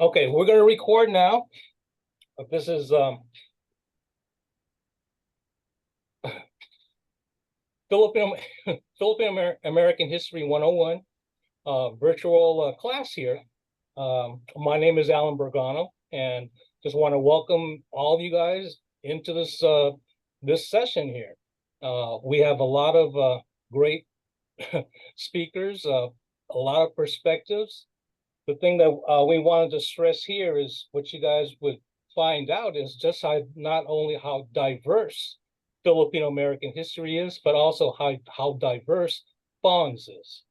Okay, we're going to record now. This is Filipino American History 101 virtual class here. My name is Alan Bergano, and just want to welcome all of you guys into this this session here. We have a lot of great speakers, a lot of perspectives. The thing that we wanted to stress here is what you guys would find out is just how not only how diverse Filipino American history is, but also how diverse FANHS is.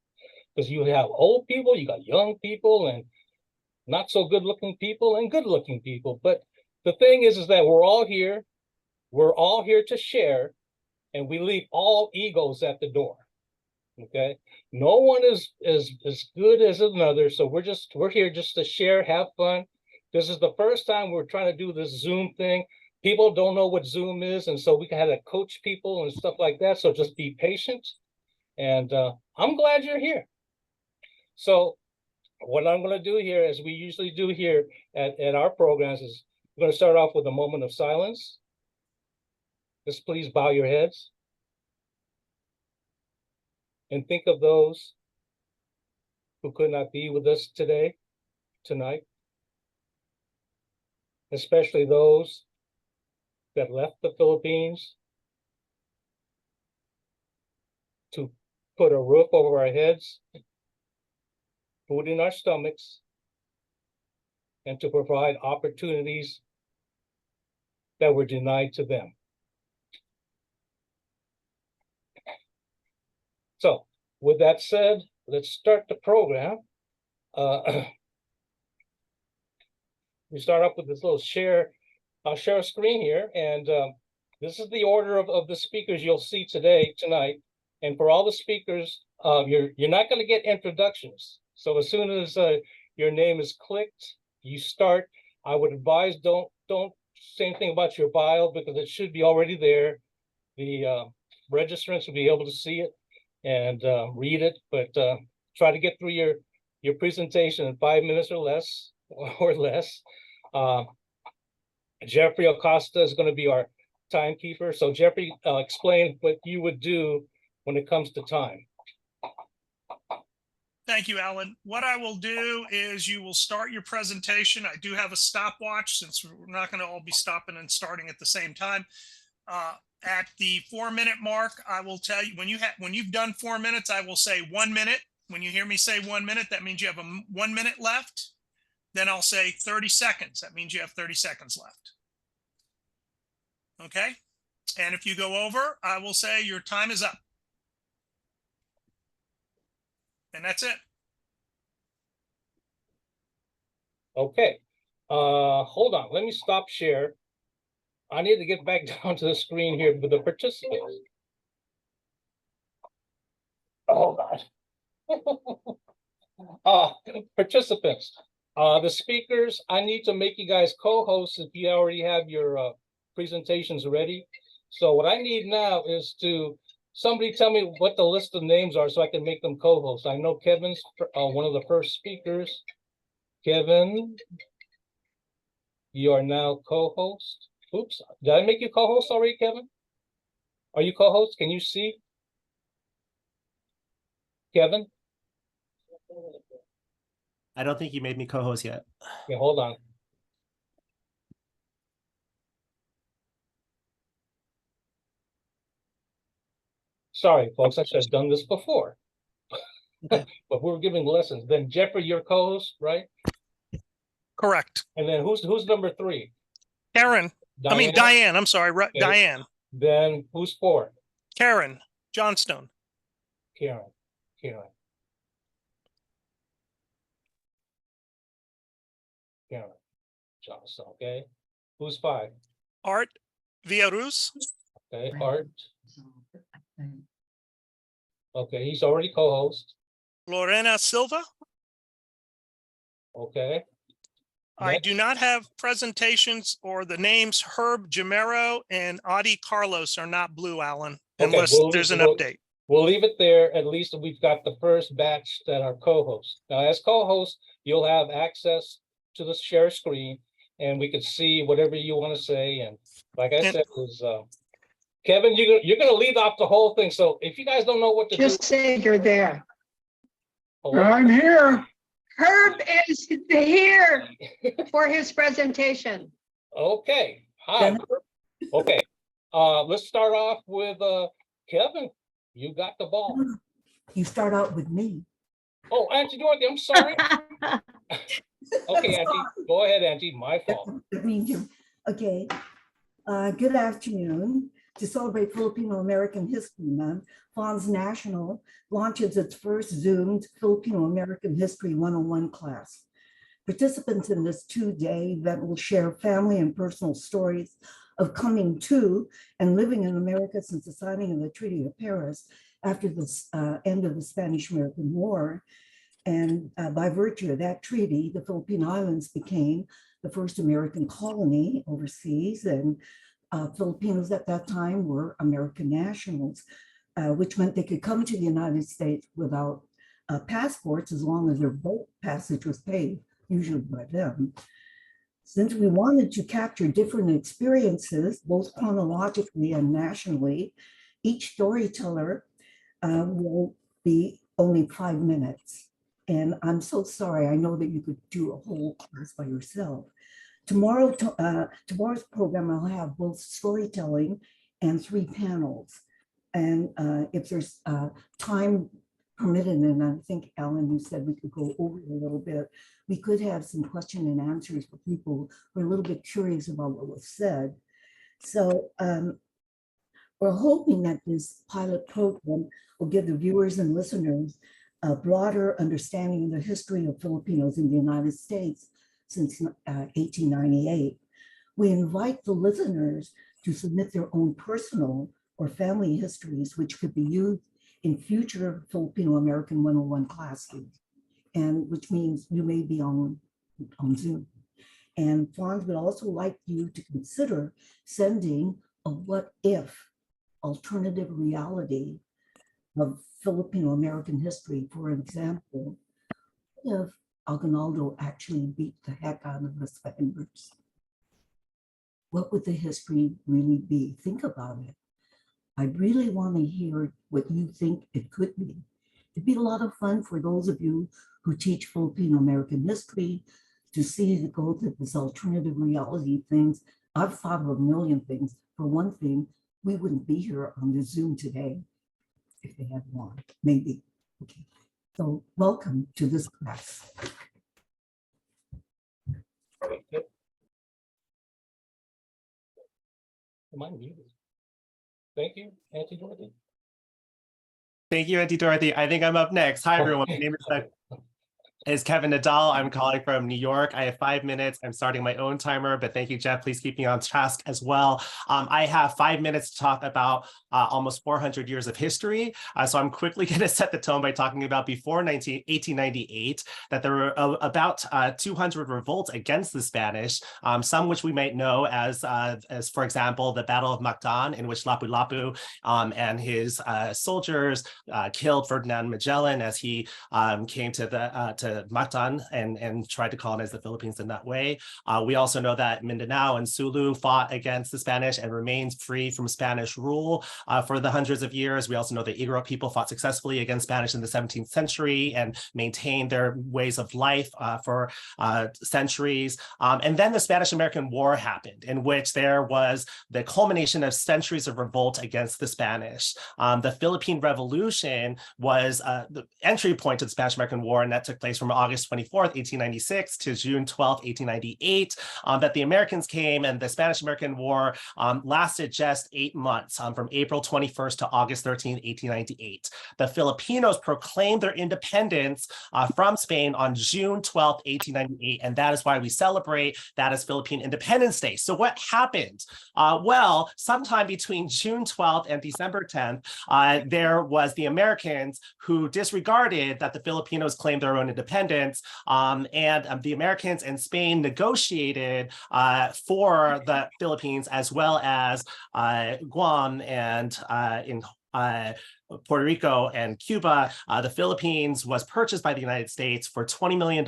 Because you have old people, you got young people, and not so good looking people and good looking people. But the thing is that we're all here to share, and we leave all egos at the door. Okay, no one is as good as another, so we're here just to share, have fun. This is the first time we're trying to do this Zoom thing. People don't know what Zoom is, and so we can have to coach people and stuff like that. So just be patient, and I'm glad you're here. So what I'm going to do here, as we usually do here at our programs, is we're going to start off with a moment of silence. Just please bow your heads. And think of those who could not be with us tonight, especially those that left the Philippines to put a roof over our heads, food in our stomachs, and to provide opportunities that were denied to them. So with that said, let's start the program. We start off with this little share. I'll share a screen here, and this is the order of the speakers you'll see tonight. And for all the speakers, you're not going to get introductions. So as soon as your name is clicked, you start. I would advise don't say anything about your bio because it should be already there. The registrants will be able to see it and read it, but try to get through your presentation in 5 minutes or less. Jeffrey Acosta is going to be our timekeeper. So Jeffrey, explain what you would do when it comes to time. Thank you, Alan. What I will do is you will start your presentation. I do have a stopwatch since we're not going to all be stopping and starting at the same time. At the 4-minute mark, I will tell you when you've done 4 minutes, I will say 1 minute. When you hear me say 1 minute, that means you have 1 minute left. Then I'll say 30 seconds. That means you have 30 seconds left. Okay. And if you go over, I will say your time is up. And that's it. Okay. Hold on. Let me stop share. I need to get back down to the screen here with the participants. Oh God. Participants. The speakers, I need to make you guys co-hosts if you already have your presentations ready. So what I need now is to somebody tell me what the list of names are so I can make them co-hosts. I know Kevin's one of the first speakers. Kevin, you are now co-host. Oops, did I make you co-host already, Kevin? Are you co-host? Can you see? Kevin? I don't think you made me co-host yet. Yeah, hold on. Sorry, folks, I should have done this before. But we were giving lessons. Then Jeffrey, your co-host, right? Correct. And then who's number 3? Karen. Diane. I'm sorry. Okay. Diane. Then who's 4? Karen Johnstone. Karen. Johnson. Okay. Who's 5? Art Villaruz. Okay. Art. Okay. He's already co-host. Lorena Silva. Okay. I do not have presentations or the names. Herb Jamero and Adi Carlos are not blue, Alan, unless there's an update. We'll leave it there. At least we've got the first batch that are co-hosts. Now, as co-hosts, you'll have access to the share screen and we could see whatever you want to say. And like I said, is Kevin, you're gonna lead off the whole thing. So if you guys don't know what to Just do, say you're there. hello? I'm here. Herb is here for his presentation. Okay, hi. Okay, let's start off with Kevin. You got the ball. You start out with me. Oh, Auntie Dorothy, I'm sorry. Okay, Auntie, go ahead, Auntie. My fault. That means you. Okay. Good afternoon. To celebrate Filipino American History Month, FANHS National launches its first Zoomed Filipino American History 101 class. Participants in this two-day event will share family and personal stories of coming to and living in America since the signing of the Treaty of Paris after the end of the Spanish-American War. And by virtue of that treaty, the Philippine Islands became the first American colony overseas, and Filipinos at that time were American nationals, which meant they could come to the United States without passports as long as their boat passage was paid, usually by them. Since we wanted to capture different experiences, both chronologically and nationally, each storyteller will be only 5 minutes. And I'm so sorry, I know that you could do a whole class by yourself. Tomorrow's program, I'll have both storytelling and 3 panels. And if there's time permitted, and I think, Alan, you said we could go over a little bit, we could have some question and answers for people who are a little bit curious about what was said. So we're hoping that this pilot program will give the viewers and listeners a broader understanding of the history of Filipinos in the United States since 1898. We invite the listeners to submit their own personal or family histories, which could be used in future Filipino American 101 classes, and which means you may be on Zoom. And FANHS would also like you to consider sending a what if alternative reality of Filipino American history. For example, if Aguinaldo actually beat the heck out of the Spaniards, what would the history really be? Think about it. I really want to hear what you think it could be. It'd be a lot of fun for those of you who teach Filipino American history to see the go to this alternative reality things. I've thought of a million things. For one thing, we wouldn't be here on the Zoom today if they had one, maybe. Okay, so welcome to this class. Am I muted? Thank you, Auntie Dorothy. Thank you, Auntie Dorothy. I think I'm up next. Hi, everyone. My name is Kevin Nadal. I'm calling from New York. I have 5 minutes. I'm starting my own timer, but thank you, Jeff. Please keep me on task as well. I have 5 minutes to talk about almost 400 years of history. So I'm quickly going to set the tone by talking about before 1898, that there were about 200 revolts against the Spanish, some which we might know as for example, the Battle of Mactan, in which Lapu-Lapu and his soldiers killed Ferdinand Magellan as he came to Mactan and tried to colonize the Philippines in that way. We also know that Mindanao and Sulu fought against the Spanish and remained free from Spanish rule for the hundreds of years. We also know the Igorot people fought successfully against Spanish in the 17th century and maintained their ways of life for centuries. And then the Spanish-American War happened, in which there was the culmination of centuries of revolt against the Spanish. The Philippine Revolution was the entry point to the Spanish-American War, and that took place from August 24th, 1896 to June 12th, 1898, that the Americans came, and the Spanish-American War lasted just 8 months, from April 21st to August 13th, 1898. The Filipinos proclaimed their independence from Spain on June 12th, 1898, and that is why we celebrate that as Philippine Independence Day. So what happened? Well, sometime between June 12th and December 10th, there was the Americans who disregarded that the Filipinos claimed their own independence, and the Americans and Spain negotiated for the Philippines as well as Guam and Puerto Rico and Cuba, the Philippines was purchased by the United States for $20 million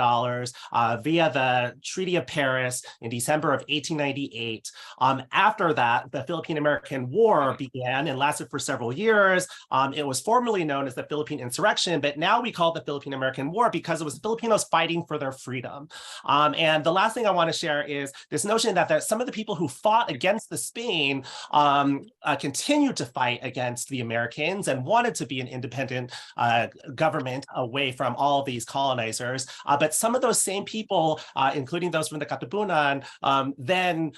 via the Treaty of Paris in December of 1898. After that, the Philippine American War began and lasted for several years. It was formerly known as the Philippine Insurrection, but now we call it the Philippine American War because it was the Filipinos fighting for their freedom. And the last thing I want to share is this notion that some of the people who fought against the Spain continued to fight against the Americans and wanted to be an independent government away from all of these colonizers. But some of those same people, including those from the Katipunan, then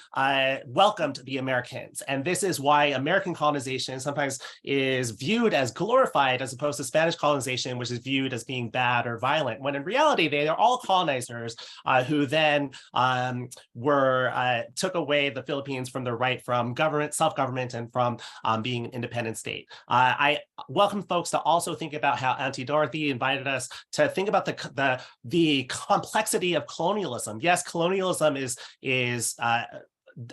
welcomed the Americans. And this is why American colonization sometimes is viewed as glorified as opposed to Spanish colonization, which is viewed as being bad or violent, when in reality, they are all colonizers who then took away the Philippines from their right from government, self-government, and from being an independent state. I welcome folks to also think about how Auntie Dorothy invited us to think about the complexity of colonialism. Yes, colonialism is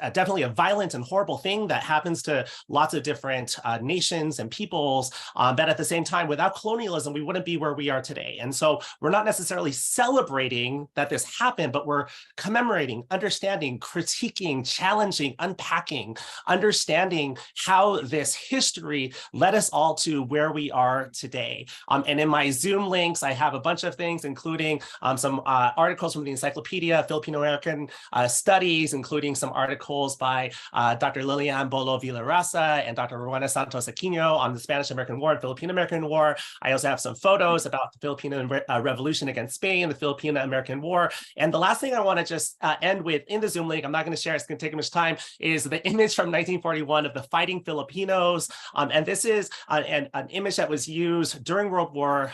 definitely a violent and horrible thing that happens to lots of different nations and peoples. But at the same time, without colonialism, we wouldn't be where we are today. And so we're not necessarily celebrating that this happened, but we're commemorating, understanding, critiquing, challenging, unpacking, understanding how this history led us all to where we are today. And in my Zoom links, I have a bunch of things, including some articles from the Encyclopedia Filipino American Studies, including some articles by Dr. Lilian Bolo Villarasa and Dr. Rowena Santos Aquino on the Spanish-American War and Filipino-American War. I also have some photos about the Filipino Revolution against Spain, the Filipino-American War. And the last thing I want to just end with in the Zoom link, I'm not going to share, it's going to take much time, is the image from 1941 of the fighting Filipinos. And this is an image that was used during World War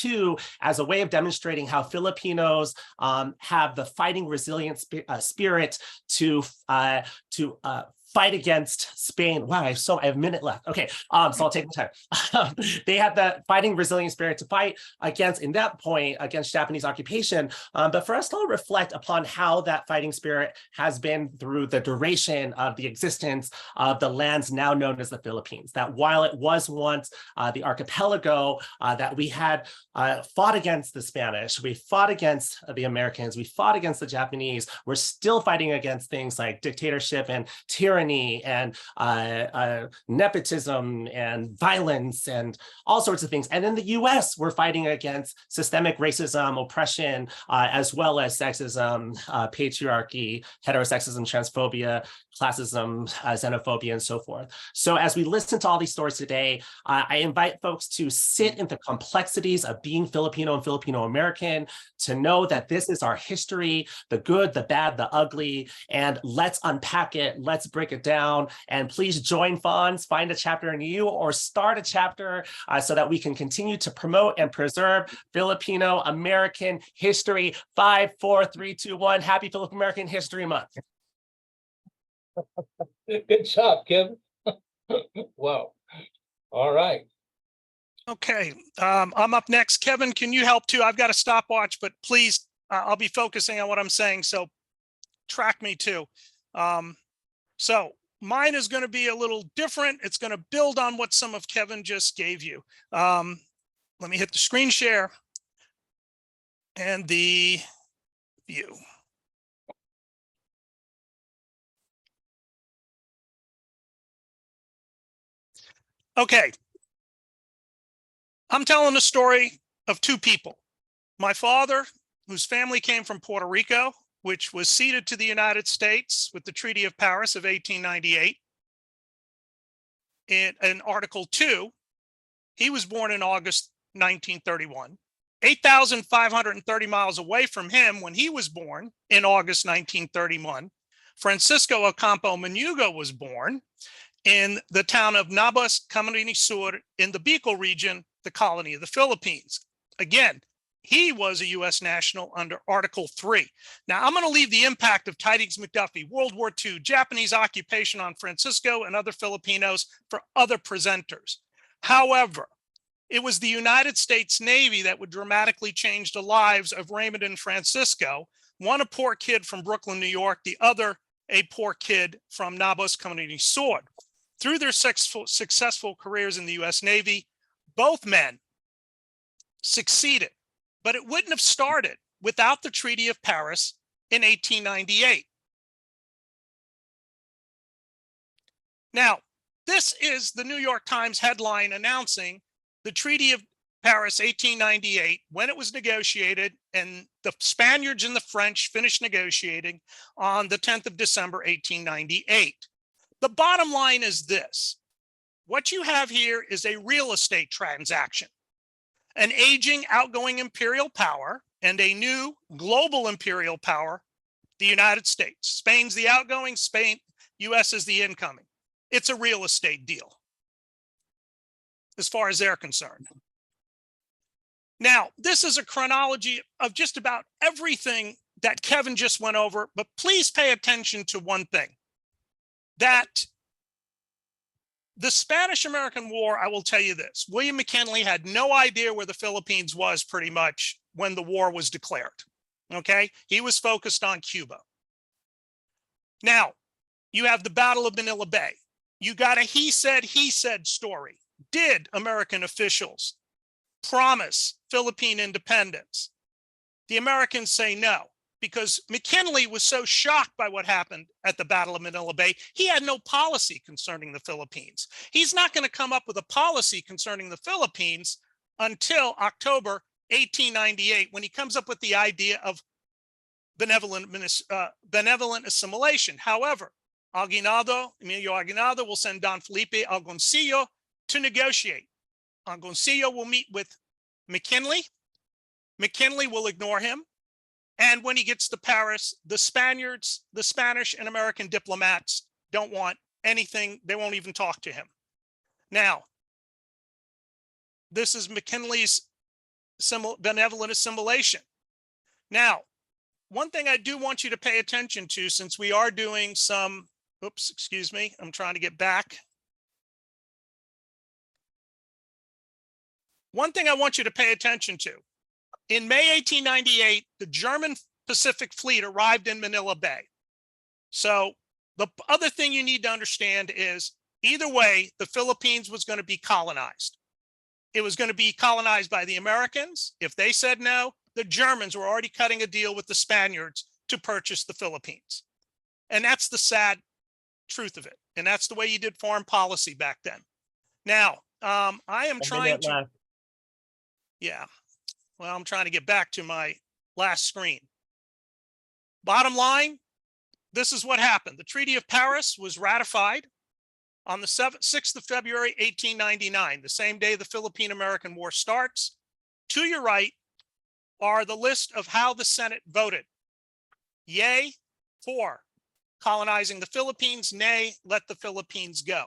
II as a way of demonstrating how Filipinos have the fighting resilient spirit to fight against Spain. Wow, I have a minute left. Okay, so I'll take the time. They had the fighting resilient spirit to fight against, in that point, against Japanese occupation. But for us to reflect upon how that fighting spirit has been through the duration of the existence of the lands now known as the Philippines. That while it was once the archipelago, that we had fought against the Spanish, we fought against the Americans, we fought against the Japanese, we're still fighting against things like dictatorship and tyranny and nepotism and violence and all sorts of things. And in the US, we're fighting against systemic racism, oppression, as well as sexism, patriarchy, heterosexism, transphobia, classism, xenophobia, and so forth. So as we listen to all these stories today, I invite folks to sit in the complexities of being Filipino and Filipino American, to know that this is our history, the good, the bad, the ugly, and let's unpack it, let's break it down, and please join FANHS, find a chapter near you, or start a chapter so that we can continue to promote and preserve Filipino American history. 5, 4, 3, 2, 1. Happy Filipino American History Month. Good job, Kevin. Wow. All right. Okay, I'm up next. Kevin, can you help too? I've got a stopwatch, but please, I'll be focusing on what I'm saying, so track me too. So mine is going to be a little different. It's going to build on what some of Kevin just gave you. Let me hit the screen share and the view. Okay. I'm telling the story of two people. My father, whose family came from Puerto Rico, which was ceded to the United States with the Treaty of Paris of 1898. In Article 2, he was born in August 1931. 8,530 miles away from him when he was born in August 1931, Francisco Ocampo Manugo was born in the town of Nabas, Camarines Sur in the Bicol region, the colony of the Philippines. Again, he was a U.S. national under Article 3. Now, I'm going to leave the impact of Tidings McDuffie, World War II, Japanese occupation on Francisco and other Filipinos for other presenters. However, it was the United States Navy that would dramatically change the lives of Raymond and Francisco, one a poor kid from Brooklyn, New York, the other a poor kid from Nabas, Camarines Sur. Through their successful careers in the U.S. Navy, both men succeeded, but it wouldn't have started without the Treaty of Paris in 1898. Now, this is the New York Times headline announcing the Treaty of Paris 1898, when it was negotiated, and the Spaniards and the French finished negotiating on the 10th of December, 1898. The bottom line is this. What you have here is a real estate transaction, an aging, outgoing imperial power and a new global imperial power, the United States. Spain's the outgoing, US is the incoming. It's a real estate deal, as far as they're concerned. Now, this is a chronology of just about everything that Kevin just went over, but please pay attention to one thing, that the Spanish-American War, I will tell you this, William McKinley had no idea where the Philippines was pretty much when the war was declared, okay? He was focused on Cuba. Now, you have the Battle of Manila Bay. You got a he said story. Did American officials promise Philippine independence? The Americans say no, because McKinley was so shocked by what happened at the Battle of Manila Bay, he had no policy concerning the Philippines. He's not going to come up with a policy concerning the Philippines until October 1898, when he comes up with the idea of benevolent assimilation. However, Emilio Aguinaldo will send Don Felipe Alguncillo to negotiate. Alguncillo will meet with McKinley. McKinley will ignore him. And when he gets to Paris, the Spaniards, the Spanish and American diplomats don't want anything. They won't even talk to him. Now, this is McKinley's benevolent assimilation. Now, one thing I do want you to pay attention to, since we are doing some, oops, excuse me, I'm trying to get back. One thing I want you to pay attention to. In May 1898, the German Pacific Fleet arrived in Manila Bay. So the other thing you need to understand is, either way, the Philippines was going to be colonized. It was going to be colonized by the Americans. If they said no, the Germans were already cutting a deal with the Spaniards to purchase the Philippines. And that's the sad truth of it. And that's the way you did foreign policy back then. Now, I am trying to, yeah, well, I'm trying to get back to my last screen. Bottom line, this is what happened. The Treaty of Paris was ratified on the 6th of February, 1899, the same day the Philippine-American War starts. To your right are the list of how the Senate voted. Yay, for colonizing the Philippines. Nay, let the Philippines go.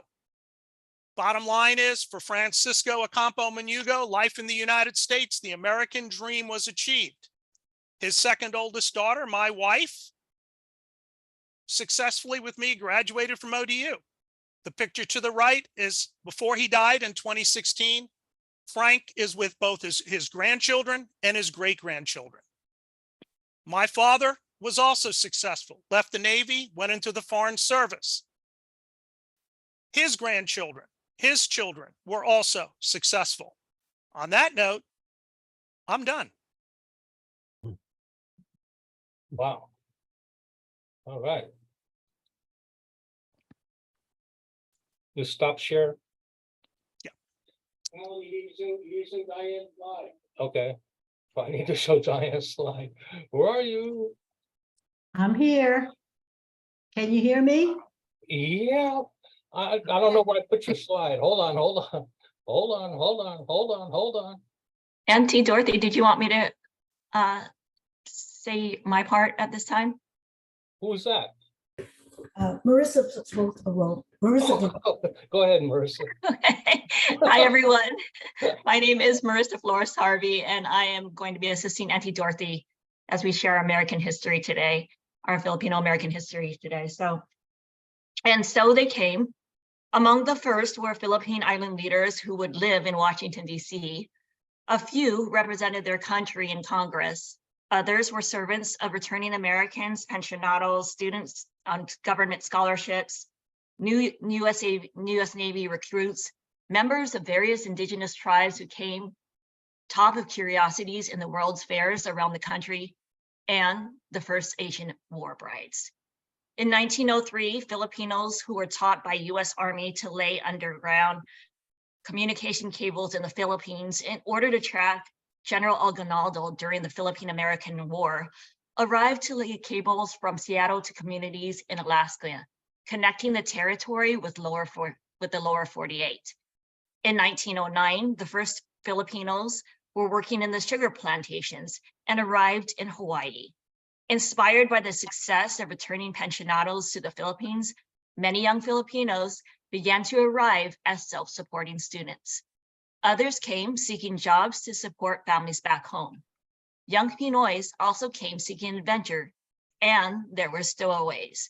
Bottom line is, for Francisco Ocampo Manugo, life in the United States, the American dream was achieved. His second oldest daughter, my wife, successfully with me graduated from ODU. The picture to the right is before he died in 2016. Frank is with both his grandchildren and his great-grandchildren. My father was also successful, left the Navy, went into the Foreign Service. His grandchildren, his children were also successful. On that note, I'm done. Wow. All right. You stop share? Yeah. Oh, using Diane's slide. Okay. So I need to show Diane's slide. Where are you? I'm here. Can you hear me? Yeah. I don't know where I put your slide. Hold on. Hold on. Auntie Dorothy, did you want me to say my part at this time? Who's that? Marissa spoke, well, Marissa, Go ahead, Marissa. Okay. Hi, everyone. My name is Marissa Flores Harvey, and I am going to be assisting Auntie Dorothy as we share American history today, our Filipino American history today. So they came. Among the first were Philippine Island leaders who would live in Washington, D.C. A few represented their country in Congress. Others were servants of returning Americans, pensionados, students on government scholarships, new U.S. Navy recruits, members of various indigenous tribes who came top of curiosities in the world's fairs around the country, and the first Asian war brides. In 1903, Filipinos who were taught by US Army to lay underground communication cables in the Philippines in order to track General Aguinaldo during the Philippine American War arrived to lay cables from Seattle to communities in Alaska, connecting the territory with the lower 48. In 1909, the first Filipinos were working in the sugar plantations and arrived in Hawaii. Inspired by the success of returning pensionados to the Philippines, many young Filipinos began to arrive as self-supporting students. Others came seeking jobs to support families back home. Young Pinoys also came seeking adventure, and there were stowaways.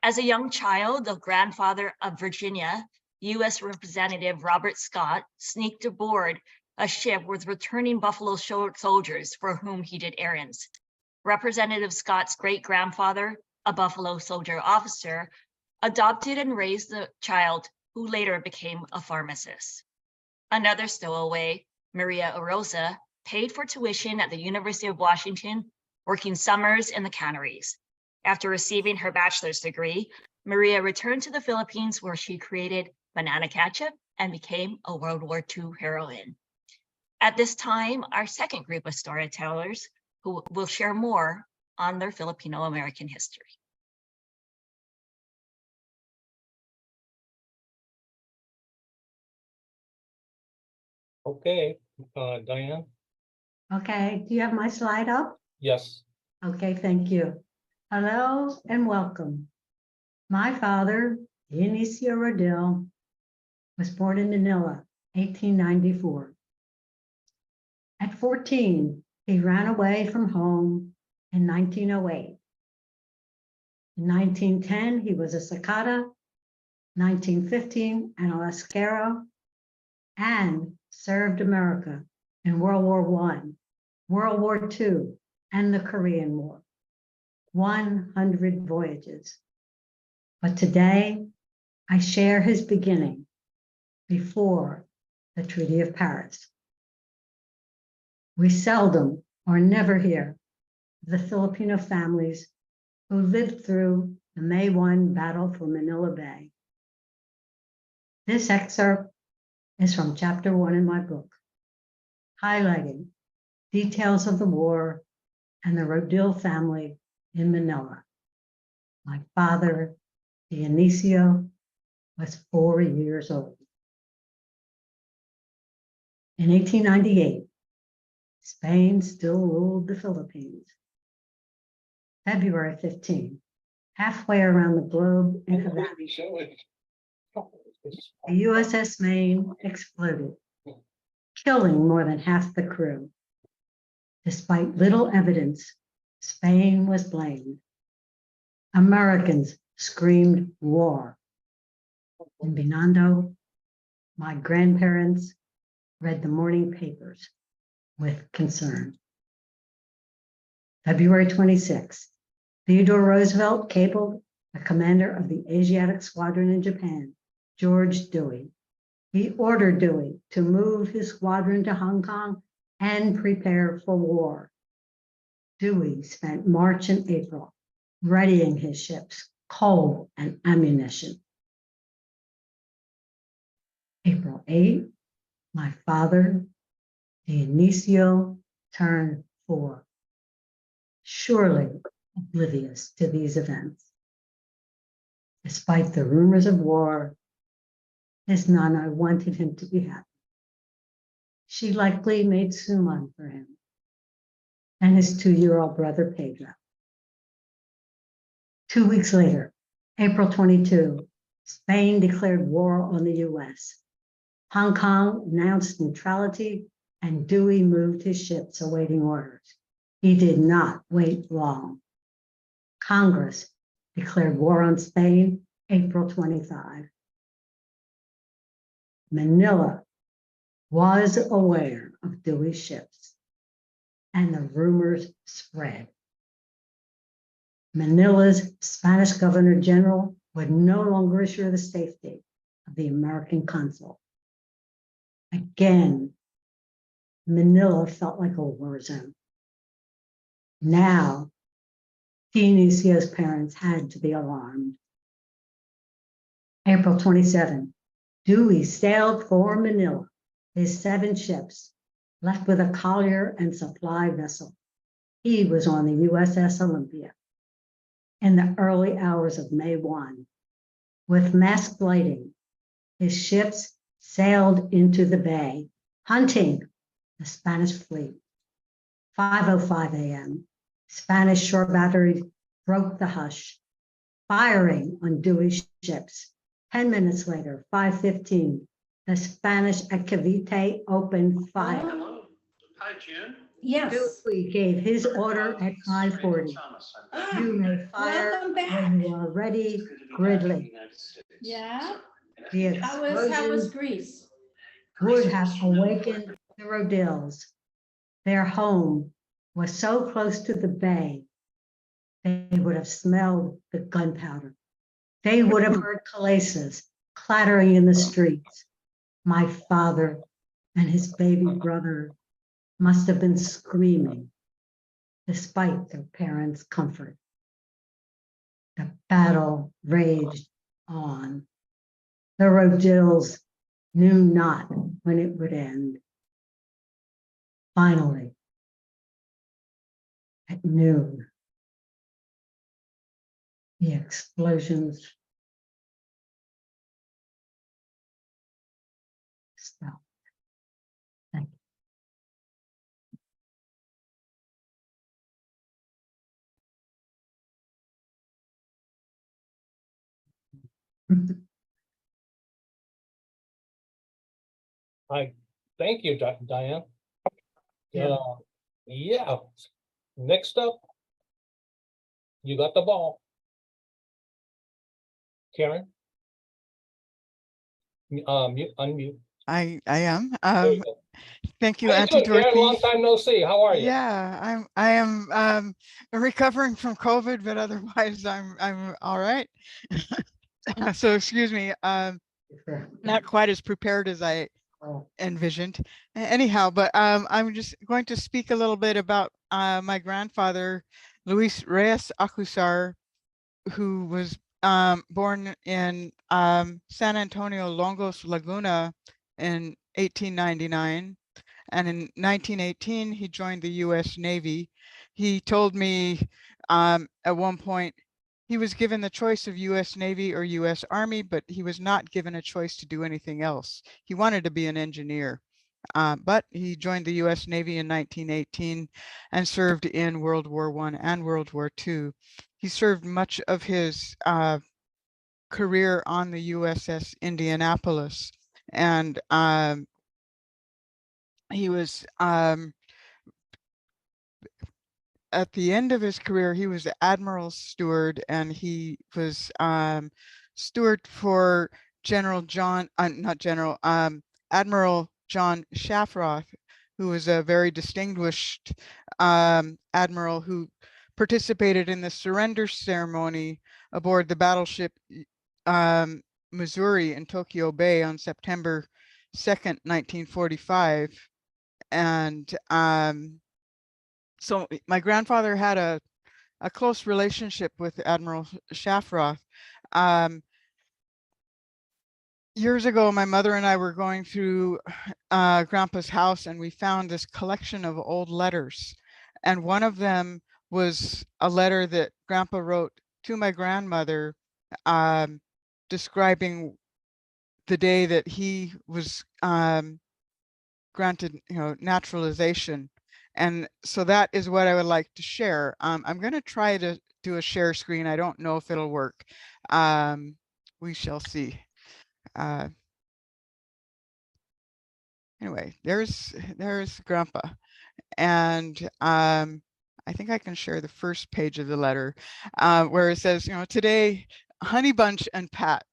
As a young child, the grandfather of Virginia, U.S. Representative Robert Scott, sneaked aboard a ship with returning Buffalo soldiers for whom he did errands. Representative Scott's great-grandfather, a Buffalo soldier officer, adopted and raised the child who later became a pharmacist. Another stowaway, Maria Orosa, paid for tuition at the University of Washington, working summers in the canneries. After receiving her bachelor's degree, Maria returned to the Philippines where she created banana ketchup and became a World War II heroine. At this time, our second group of storytellers who will share more on their Filipino American history. Okay, Diane? Okay, do you have my slide up? Yes. Okay, thank you. Hello and welcome. My father, Dionisio Rodil, was born in Manila, 1894. At 14, he ran away from home in 1908. In 1910, he was a Sakata, 1915, an Alascaro, and served America in World War I, World War II, and the Korean War. 100 voyages. But today, I share his beginning before the Treaty of Paris. We seldom or never hear of the Filipino families who lived through the May 1 battle for Manila Bay. This excerpt is from chapter 1 in my book, highlighting details of the war and the Rodil family in Manila. My father, Dionisio, was 4 years old. In 1898, Spain still ruled the Philippines. February 15, halfway around the globe in Havana, the USS Maine exploded, killing more than half the crew. Despite little evidence, Spain was blamed. Americans screamed war. In Binondo, my grandparents read the morning papers with concern. February 26, Theodore Roosevelt cabled the commander of the Asiatic Squadron in Japan, George Dewey. He ordered Dewey to move his squadron to Hong Kong and prepare for war. Dewey spent March and April readying his ships, coal and ammunition. April 8, my father, Dionisio, turned 4, surely oblivious to these events. Despite the rumors of war, his nana wanted him to be happy. She likely made suman for him and his 2-year-old brother, Pedro. 2 weeks later, April 22, Spain declared war on the US. Hong Kong announced neutrality and Dewey moved his ships awaiting orders. He did not wait long. Congress declared war on Spain, April 25. Manila was aware of Dewey's ships, and the rumors spread. Manila's Spanish Governor General would no longer assure the safety of the American consul. Again, Manila felt like a war zone. Now, Dionisio's parents had to be alarmed. April 27, Dewey sailed for Manila, his 7 ships, left with a collier and supply vessel. He was on the USS Olympia. In the early hours of May 1, with masked lighting, his ships sailed into the bay, hunting the Spanish fleet. 5:05 a.m., Spanish shore batteries broke the hush, firing on Dewey's ships. 10 minutes later, 5:15, the Spanish at Cavite opened fire. Hello. Hi, June. Yes. Dewey gave his order at 5:40. You may fire Welcome back. when you are ready, Gridley. Yeah. The How was explosion Greece? would have awakened the Rodilles. Their home was so close to the bay, they would have smelled the gunpowder. They would have heard calaces clattering in the streets. My father and his baby brother must have been screaming, despite their parents' comfort. The battle raged on. The Rodilles knew not when it would end. Finally, at noon, the explosions stopped. Thank you. Thank you, Diane. Yeah. Yeah. Next up, you got the ball. Karen? Unmute. I am. There you go. Thank you, How you Auntie doing, Karen? Long Dorothy. time no see. How are you? Yeah, I am recovering from COVID, but otherwise I'm all right. So excuse me, not quite as prepared as I envisioned. Anyhow, but I'm just going to speak a little bit about my grandfather, Luis Reyes Acusar, who was born in San Antonio, Longos Laguna in 1899. And in 1918, he joined the US Navy. He told me at one point, he was given the choice of US Navy or US Army, but he was not given a choice to do anything else. He wanted to be an engineer. But he joined the US Navy in 1918 and served in World War I and World War II. He served much of his career on the USS Indianapolis, and he was at the end of his career, he was Admiral Steward, and he was steward for General John, not General, Admiral John Shafroth, who was a very distinguished admiral who participated in the surrender ceremony aboard the battleship Missouri in Tokyo Bay on September 2nd, 1945. And so my grandfather had a close relationship with Admiral Shafroth. Years ago, my mother and I were going through Grandpa's house, and we found this collection of old letters. And one of them was a letter that Grandpa wrote to my grandmother describing the day that he was granted, naturalization. And so that is what I would like to share. I'm going to try to do a share screen. I don't know if it'll work. We shall see. Anyway, there's Grandpa. And I think I can share the first page of the letter where it says, today, Honey Bunch and Pat.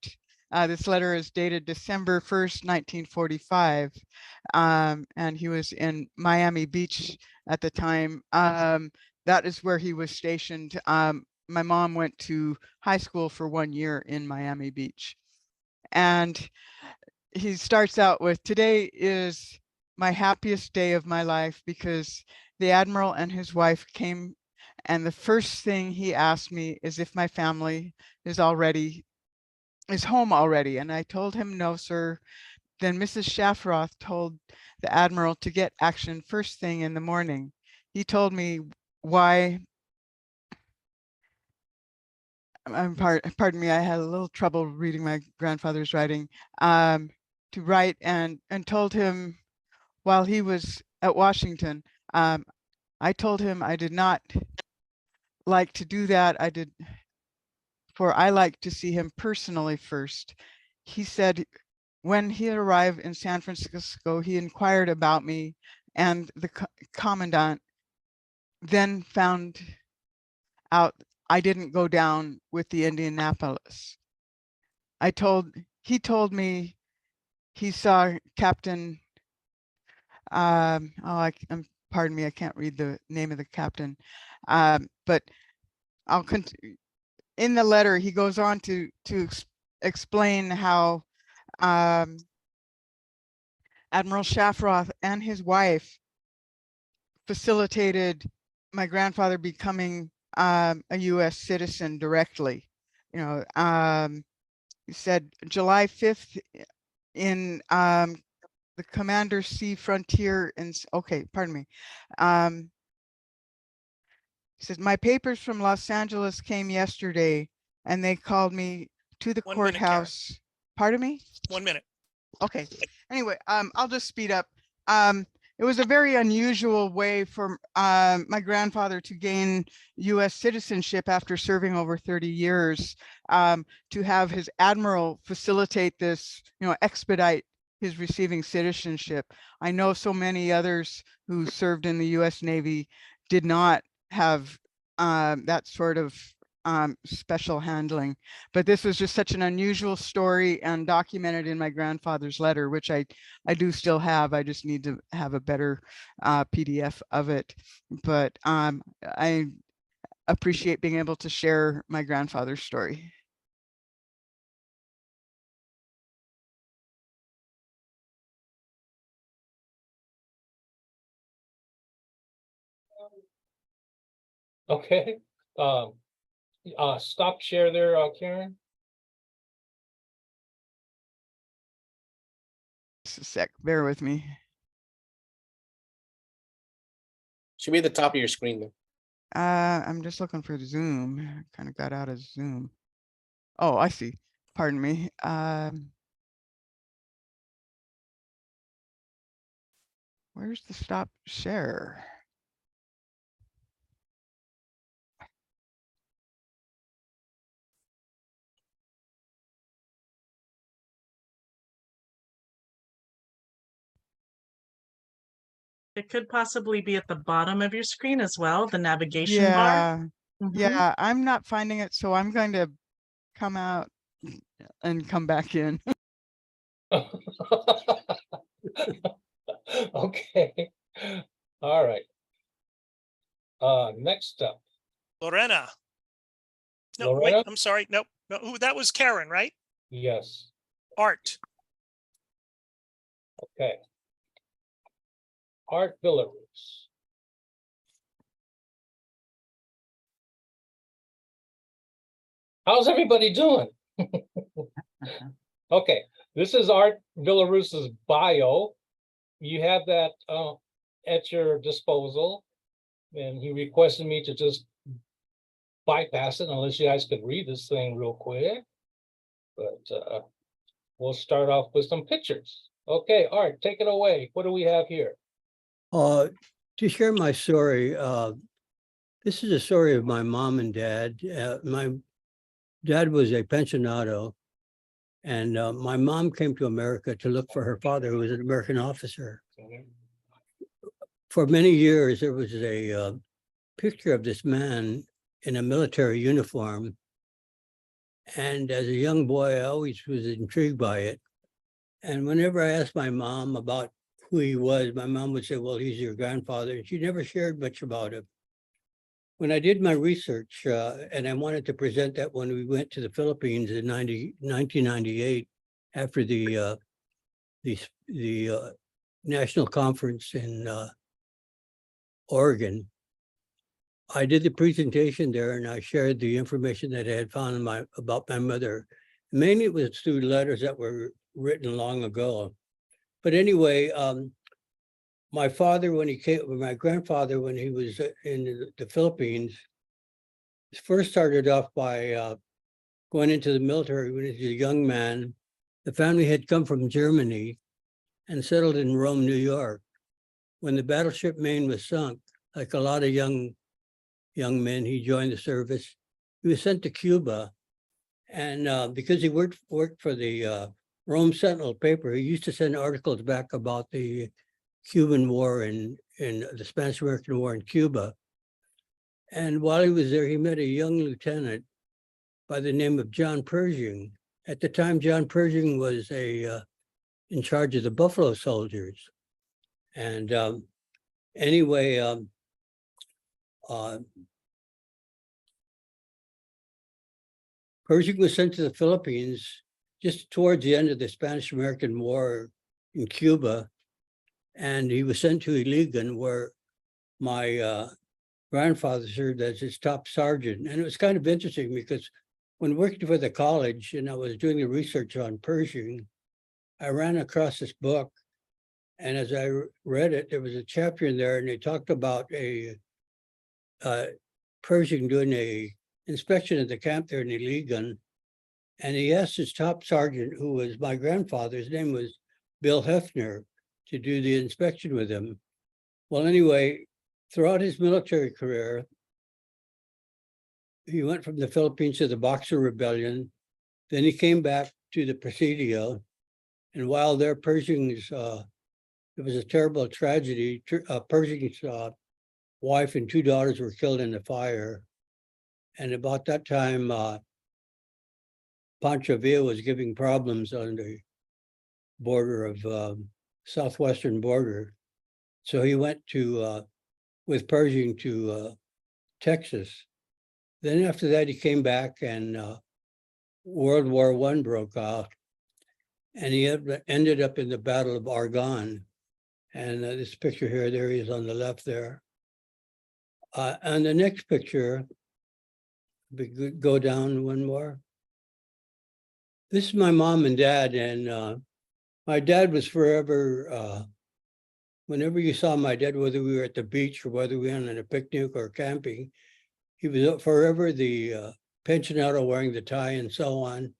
This letter is dated December 1st, 1945. And he was in Miami Beach at the time. That is where he was stationed. My mom went to high school for 1 year in Miami Beach. And he starts out with, "Today is my happiest day of my life because the Admiral and his wife came, and the first thing he asked me is if my family is home already." And I told him, "No, sir." Then Mrs. Shafroth told the Admiral to get action first thing in the morning. He told me why. Pardon me, I had a little trouble reading my grandfather's writing. To write and told him while he was at Washington. I told him I did not like to do that. For I like to see him personally first. He said when he arrived in San Francisco, he inquired about me, and the commandant then found out I didn't go down with the Indianapolis. He told me he saw Captain, pardon me, I can't read the name of the captain, but I'll continue. In the letter, he goes on to explain how Admiral Shafroth and his wife facilitated my grandfather becoming a U.S. citizen directly. You know, he said July 5th in the Commander Sea Frontier in, okay, pardon me. He says, "My papers from Los Angeles came yesterday and they called me to the 1 minute, Karen. courthouse." Pardon me? 1 minute. Okay. Anyway, I'll just speed up. It was a very unusual way for my grandfather to gain U.S. citizenship after serving over 30 years, to have his admiral facilitate this, you know, expedite his receiving citizenship. I know so many others who served in the U.S. Navy did not have that sort of special handling, but this was just such an unusual story and documented in my grandfather's letter, which I do still have. I just need to have a better PDF of it, but I appreciate being able to share my grandfather's story. Okay, stop share there, Karen. Just a sec, bear with me. Should be at the top of your screen there. I'm just looking for Zoom. Kind of got out of Zoom. Oh, I see. Pardon me. Where's the stop share? It could possibly be at the bottom of your screen as well, the navigation bar. Yeah, I'm not finding it, so I'm going to come out and come back in. Okay, all right. Next up. Lorena. No, Lorena? wait, I'm sorry. Nope. No, ooh, that was Karen, right? Yes, Art. okay. Art Villarus. How's everybody doing? Okay, this is Art Villarus's bio. You have that at your disposal, and he requested me to just bypass it unless you guys could read this thing real quick. But we'll start off with some pictures. Okay, Art, take it away. What do we have here? To share my story, this is a story of my mom and dad. My dad was a pensionado, and my mom came to America to look for her father, who was an American officer. For many years, there was a picture of this man in a military uniform. And as a young boy, I always was intrigued by it. And whenever I asked my mom about who he was, my mom would say, "Well, he's your grandfather." And she never shared much about him. When I did my research, and I wanted to present that when we went to the Philippines in 1998, after the the national conference in Oregon. I did the presentation there, and I shared the information that I had found about my mother. Mainly it was through letters that were written long ago. But anyway, my grandfather, when he was in the Philippines, first started off by going into the military when he was a young man. The family had come from Germany and settled in Rome, New York. When the battleship Maine was sunk, like a lot of young men, he joined the service. He was sent to Cuba, and because he worked for the Rome Sentinel paper, he used to send articles back about the Cuban War and the Spanish-American War in Cuba. And while he was there, he met a young lieutenant by the name of John Pershing. At the time, John Pershing was in charge of the Buffalo Soldiers. And anyway, Pershing was sent to the Philippines just towards the end of the Spanish-American War in Cuba. And he was sent to Iligan, where my grandfather served as his top sergeant. And it was kind of interesting because when working for the college and I was doing the research on Pershing, I ran across this book. And as I read it, there was a chapter in there and they talked about Pershing doing a inspection at the camp there in Iligan. And he asked his top sergeant, who was my grandfather's name was Bill Hefner, to do the inspection with him. Well, anyway, throughout his military career, he went from the Philippines to the Boxer Rebellion. Then he came back to the Presidio. And while there, Pershing's, it was a terrible tragedy. Pershing's wife and two daughters were killed in the fire. And about that time, Pancho Villa was giving problems on the border of southwestern border. So he went with Pershing to Texas. Then after that, he came back and World War I broke out. And he ended up in the Battle of Argonne. And this picture here, there he is on the left there. And the next picture, we could go down one more. This is my mom and dad, and my dad was forever, whenever you saw my dad, whether we were at the beach or whether we went on a picnic or camping, he was forever the pensionado wearing the tie and so on,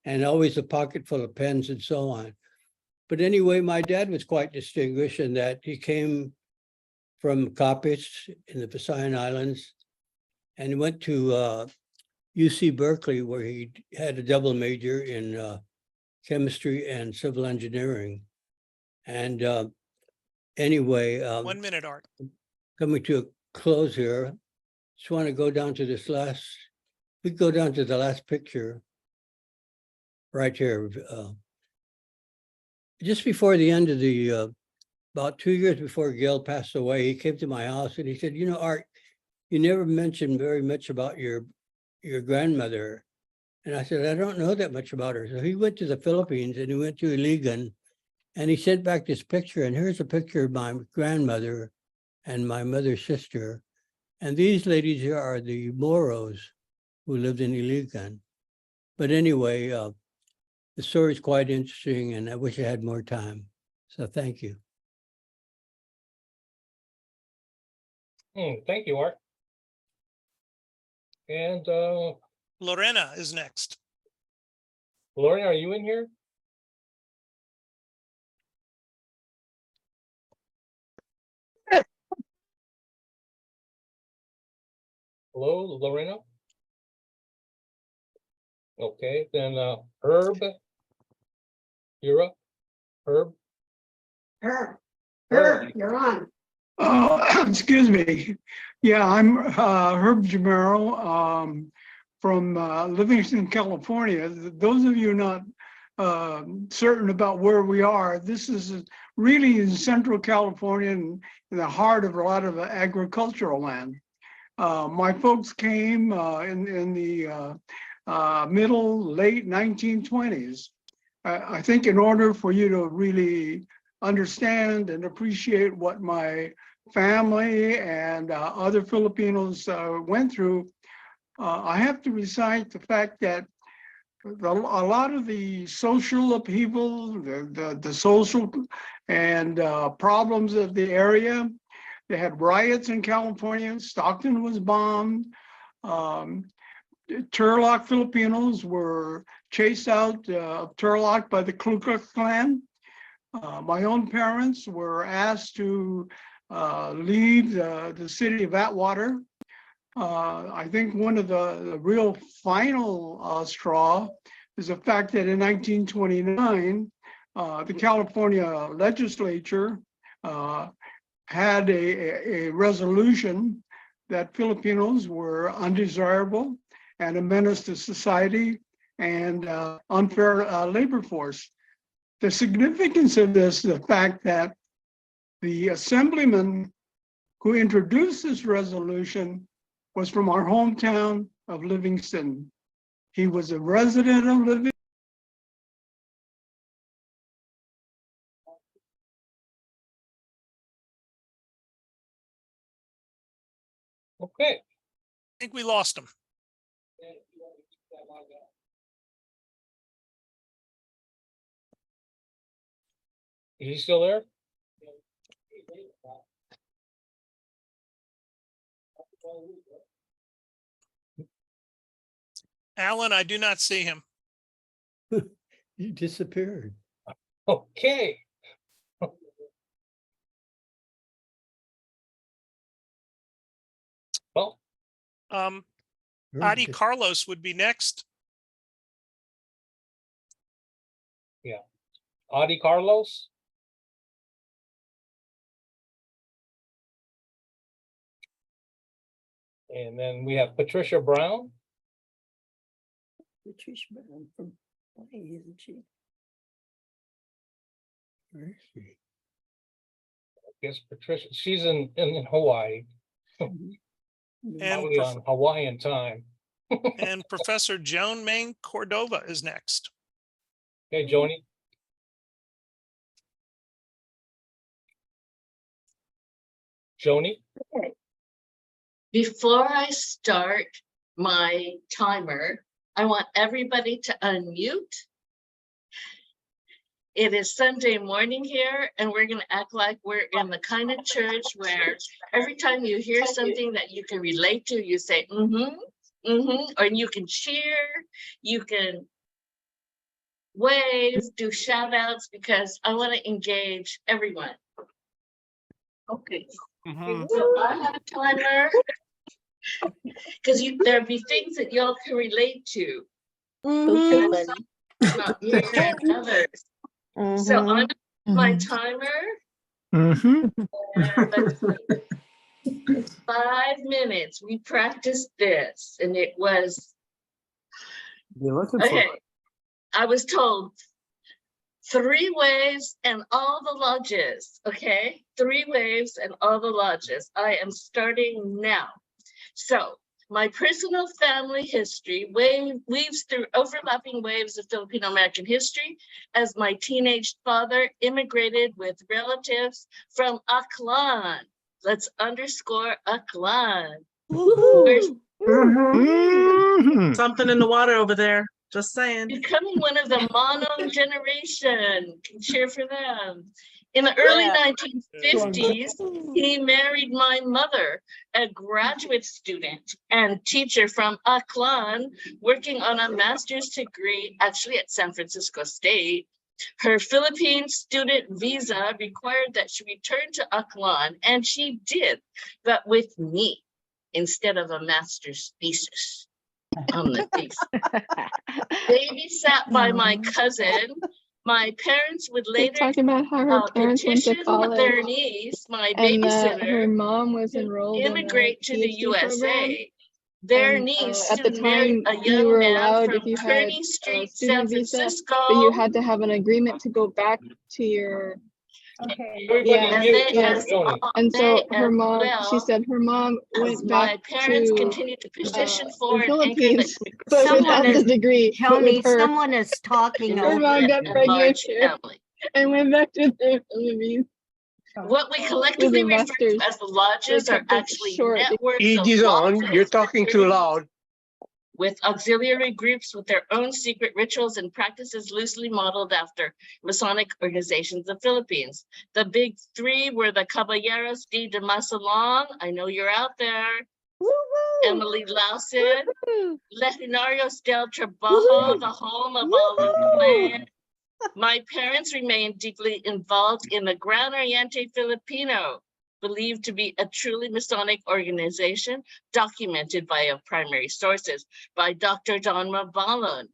and always a pocket full of pens and so on. But anyway, my dad was quite distinguished in that he came from Capiz in the Philippine Islands, and he went to UC Berkeley, where he had a double major in chemistry and civil engineering. And anyway, 1 minute, Art. Coming to a close here, just want to go down to this last, we go down to the last picture right here. Just before the end of the, about 2 years before Gail passed away, he came to my house and he said, you know, Art, you never mentioned very much about your grandmother. And I said, I don't know that much about her. So he went to the Philippines and he went to Iligan and he sent back this picture. And here's a picture of my grandmother and my mother's sister. And these ladies here are the Moros who lived in Iligan. But anyway, the story is quite interesting and I wish I had more time. So thank you. Thank you, Art. And Lorena is next. Lorena, are you in here? Hello, Lorena? Okay, then Herb, you're up. Herb? Herb, you're on. Excuse me. Yeah, I'm Herb Jamero from Livingston, California. Those of you not certain about where we are, this is really in Central California and in the heart of a lot of agricultural land. My folks came in the late 1920s I think in order for you to really understand and appreciate what my family and other Filipinos went through, I have to recite the fact that a lot of the social upheaval, the social and problems of the area. They had riots in California. Stockton was bombed. Turlock Filipinos were chased out of Turlock by the Ku Klux Klan. My own parents were asked to leave the city of Atwater. I think one of the real final straw is the fact that in 1929, the California legislature had a resolution that Filipinos were undesirable and a menace to society and unfair labor force. The significance of this, the fact that the assemblyman who introduced this resolution was from our hometown of Livingston. He was a resident of Livingston. Okay. I think we lost him. Is he still there? Alan, I do not see him. He disappeared. Okay. Well, Adi Carlos would be next. yeah. Adi Carlos. And then we have Patricia Brown. Patricia Brown from Hawaii, isn't she? Where is she? I guess Patricia, she's in Hawaii. And Probably on Hawaiian time. and Professor Joan Main Cordova is next. Okay, Joni. Joni. Before I start my timer, I want everybody to unmute. It is Sunday morning here, and we're going to act like we're in the kind of church where every time you hear something that you can relate to, you say, or you can cheer, you can wave, do shout outs, because I want to engage everyone. Okay. So I have a timer, because there'll be things that y'all can relate to. And some not hear others. So I'm my timer. Let's see. 5 minutes. We practiced this, and it was okay. I was told 3 waves and all the lodges. Okay, 3 waves and all the lodges. I am starting now. So my personal family history weaves through overlapping waves of Filipino American history as my teenage father immigrated with relatives from Aklan. Let's underscore Aklan. Something in the water over there. Just saying. Becoming one of the mono generation. Can cheer for them. In the early 1950s, he married my mother, a graduate student and teacher from Aklan, working on a master's degree, actually at San Francisco State. Her Philippine student visa required that she return to Aklan, and she did, but with me instead of a master's thesis on the thesis. Babysat by my cousin. My parents would later talking about how her parents went to petition college, their niece, my and that babysitter, her mom was enrolled immigrate to in the PhD USA. program. Their And, niece at the soon married time, a you young were man allowed, from if you had Kearney a Street, San student visa, Francisco. but you had to have an agreement to go back to your Okay. Everybody Yeah, mute yeah. Joni. And so they her as mom, she well said her mom as went my back parents to continue to petition for the and anchor the Philippines, but Someone without the is, degree, but with Joni, her. someone is talking Her over mom you. got pregnant large here family. and went back to the Philippines What we with collectively a refer to master's. as the They lodges are kept it actually short. networks of You're lodges talking too loud. with auxiliary groups with their own secret rituals and practices loosely modeled after Masonic organizations of the Philippines. The big three were the Caballeros de Masalong, I know you're out there, Emily Lawson, Legionarios del Trabajo, the home of all the clan. My parents remained deeply involved in the Gran Oriente Filipino, believed to be a truly Masonic organization, documented via primary sources by Dr. Don Mabalon.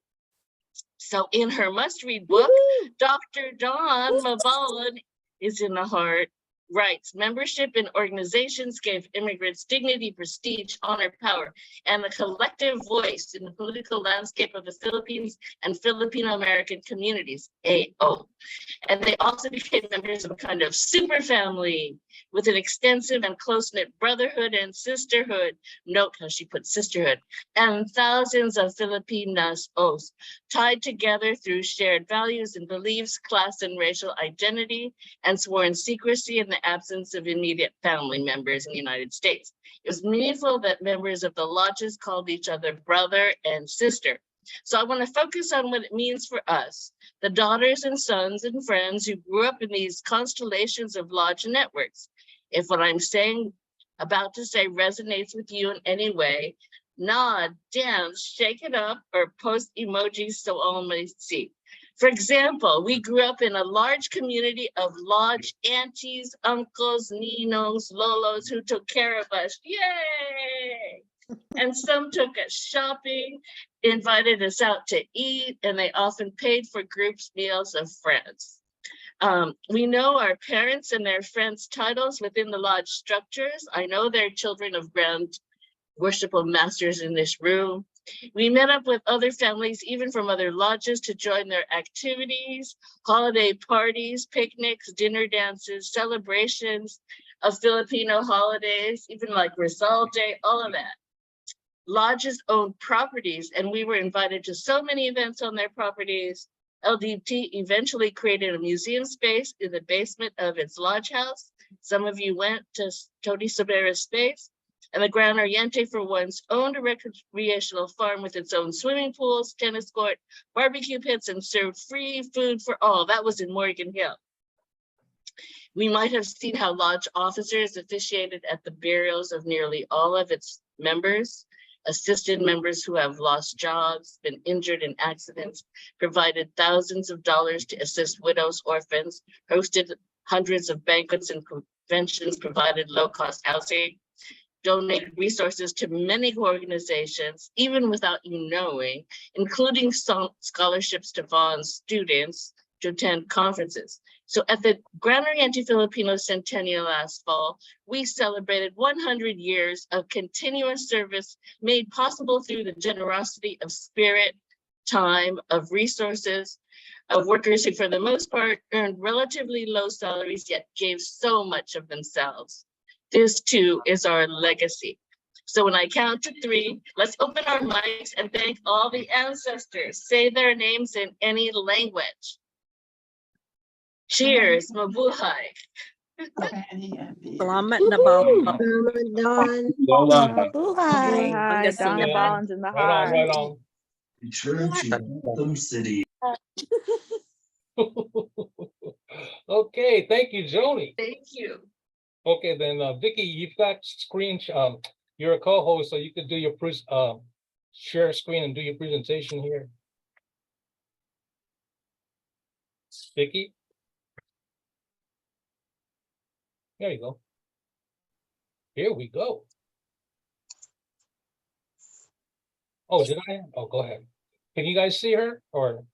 So in her must-read book, Dr. Don Mabalon is in the heart, writes, membership in organizations gave immigrants dignity, prestige, honor, power, and the collective voice in the political landscape of the Philippines and Filipino American communities, AO. And they also became members of a kind of super family with an extensive and close-knit brotherhood and sisterhood. Note how she put sisterhood, and thousands of Filipinos tied together through shared values and beliefs, class and racial identity, and sworn secrecy in the absence of immediate family members in the United States. It was meaningful that members of the lodges called each other brother and sister. So I want to focus on what it means for us, the daughters and sons and friends who grew up in these constellations of lodge networks. If what I'm about to say resonates with you in any way, nod, dance, shake it up, or post emojis so all may see. For example, we grew up in a large community of lodge aunties, uncles, ninos, lolos who took care of us. Yay! And some took us shopping, invited us out to eat, and they often paid for groups meals of friends. We know our parents and their friends' titles within the lodge structures. I know they're children of grand worshipful masters in this room. We met up with other families, even from other lodges, to join their activities, holiday parties, picnics, dinner dances, celebrations of Filipino holidays, even like Rizal Day, all of that. Lodges owned properties, and we were invited to so many events on their properties. LDT eventually created a museum space in the basement of its lodge house. Some of you went to Tony Sobera's space. And the Gran Oriente, for once, owned a recreational farm with its own swimming pools, tennis court, barbecue pits, and served free food for all. That was in Morgan Hill. We might have seen how lodge officers officiated at the burials of nearly all of its members, assisted members who have lost jobs, been injured in accidents, provided thousands of dollars to assist widows, orphans, hosted hundreds of banquets and conventions, provided low-cost housing, donate resources to many organizations, even without you knowing, including scholarships to FANHS students to attend conferences. So at the Gran Oriente Filipino Centennial last fall, we celebrated 100 years of continuous service made possible through the generosity of spirit, time, of resources, of workers who for the most part earned relatively low salaries, yet gave so much of themselves. This too is our legacy. So when I count to 3, let's open our mics and thank all the ancestors. Say their names in any language. Cheers, mabuhay. Salamat na ba? Ramadan. Hi, Pangasinan. Donna Bollins in the heart. Right on. Church in Gotham City. Okay, thank you, Joni. Thank you. Okay, then Vicky, you've got screen. You're a co-host, so you could do your share screen and do your presentation here. Vicky, there you go. Here we go. Oh, did I? Oh, go ahead. Can you guys see her or?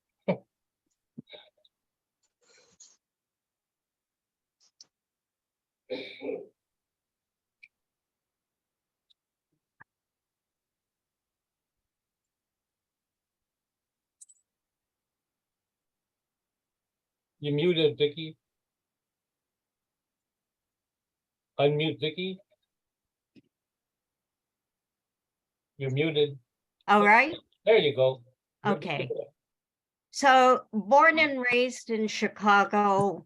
You muted, Vicky. Unmute Vicky. You're muted. All right. There you go. Okay. So born and raised in Chicago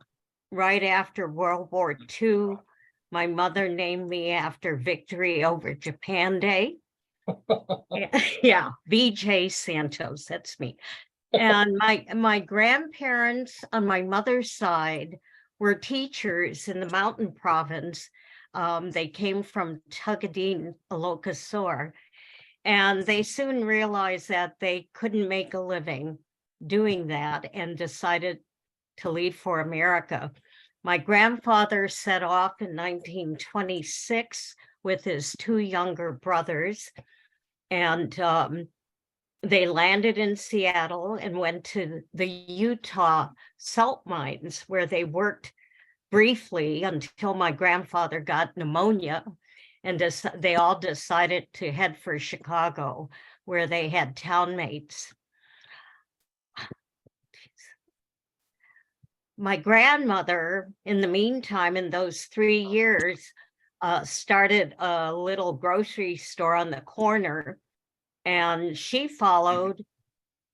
right after World War II. My mother named me after victory over Japan Day. Yeah, BJ Santos, that's me. And my grandparents on my mother's side were teachers in the mountain province. They came from Tugadine, Ilocos, and they soon realized that they couldn't make a living doing that and decided to leave for America. My grandfather set off in 1926 with his two younger brothers, and they landed in Seattle and went to the Utah salt mines, where they worked briefly until my grandfather got pneumonia, and they all decided to head for Chicago, where they had townmates. My grandmother, in the meantime, in those 3 years, started a little grocery store on the corner, and she followed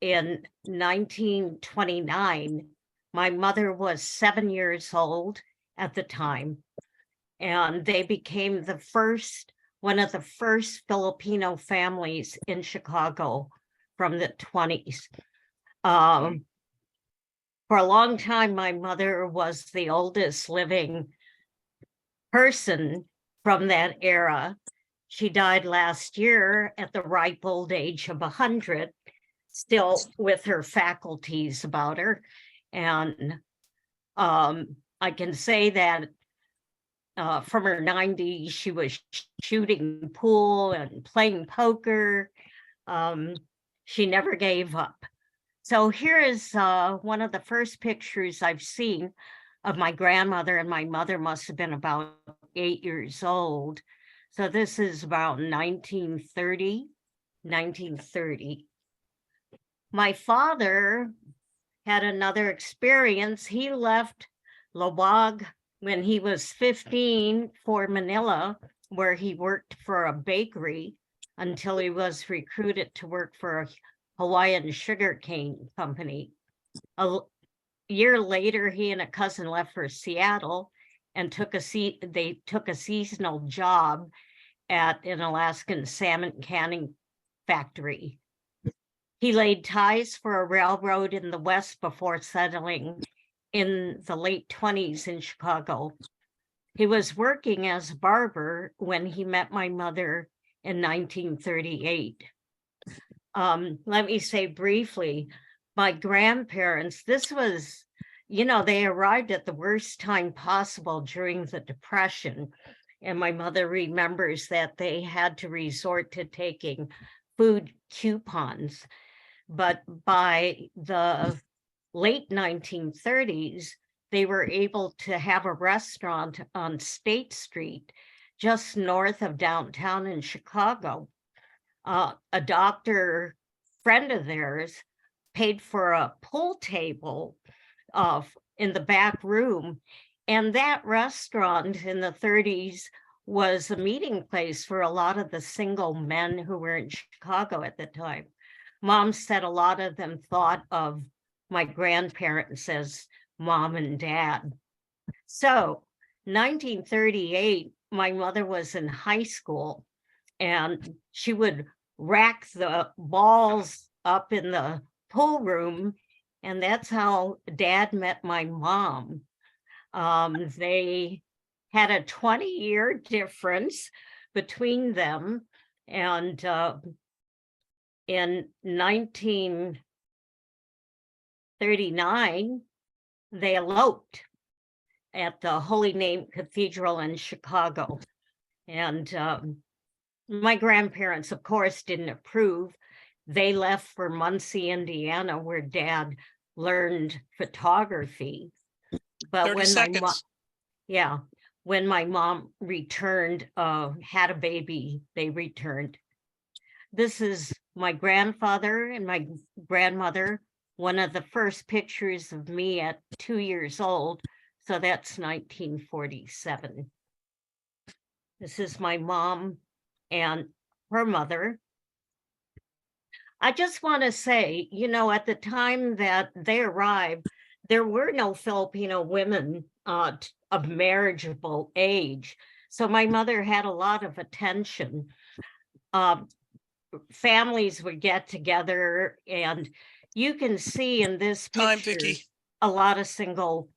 in 1929. My mother was 7 years old at the time, and they became one of the first Filipino families in Chicago from the 20s. For a long time, my mother was the oldest living person from that era. She died last year at the ripe old age of 100, still with her faculties about her. And I can say that from her 90s, she was shooting pool and playing poker. She never gave up. So here is one of the first pictures I've seen of my grandmother, and my mother must have been about 8 years old. So this is about 1930. My father had another experience. He left Lobog when he was 15 for Manila, where he worked for a bakery until he was recruited to work for a Hawaiian sugarcane company. A year later, he and a cousin left for Seattle and they took a seasonal job at an Alaskan salmon canning factory. He laid ties for a railroad in the West before settling in the late 20s in Chicago. He was working as a barber when he met my mother in 1938. Let me say briefly, my grandparents, this was, they arrived at the worst time possible during the Depression. And my mother remembers that they had to resort to taking food coupons. But by the late 1930s, they were able to have a restaurant on State Street, just north of downtown in Chicago. A doctor friend of theirs paid for a pool table in the back room. And that restaurant in the 30s was a meeting place for a lot of the single men who were in Chicago at the time. Mom said a lot of them thought of my grandparents as mom and dad. So 1938, my mother was in high school, and she would rack the balls up in the pool room, and that's how Dad met my mom. They had a 20-year difference between them, and in 1939, they eloped at the Holy Name Cathedral in Chicago. And my grandparents, of course, didn't approve. They left for Muncie, Indiana, where Dad learned photography. But when my mom returned, had a baby, they returned. This is my grandfather and my grandmother, one of the first pictures of me at 2 years old. So that's 1947. This is my mom and her mother. I just want to say, you know, at the time that they arrived, there were no Filipino women of marriageable age. So my mother had a lot of attention. Families would get together, and you can see in this Time, picture Vicky. a lot of single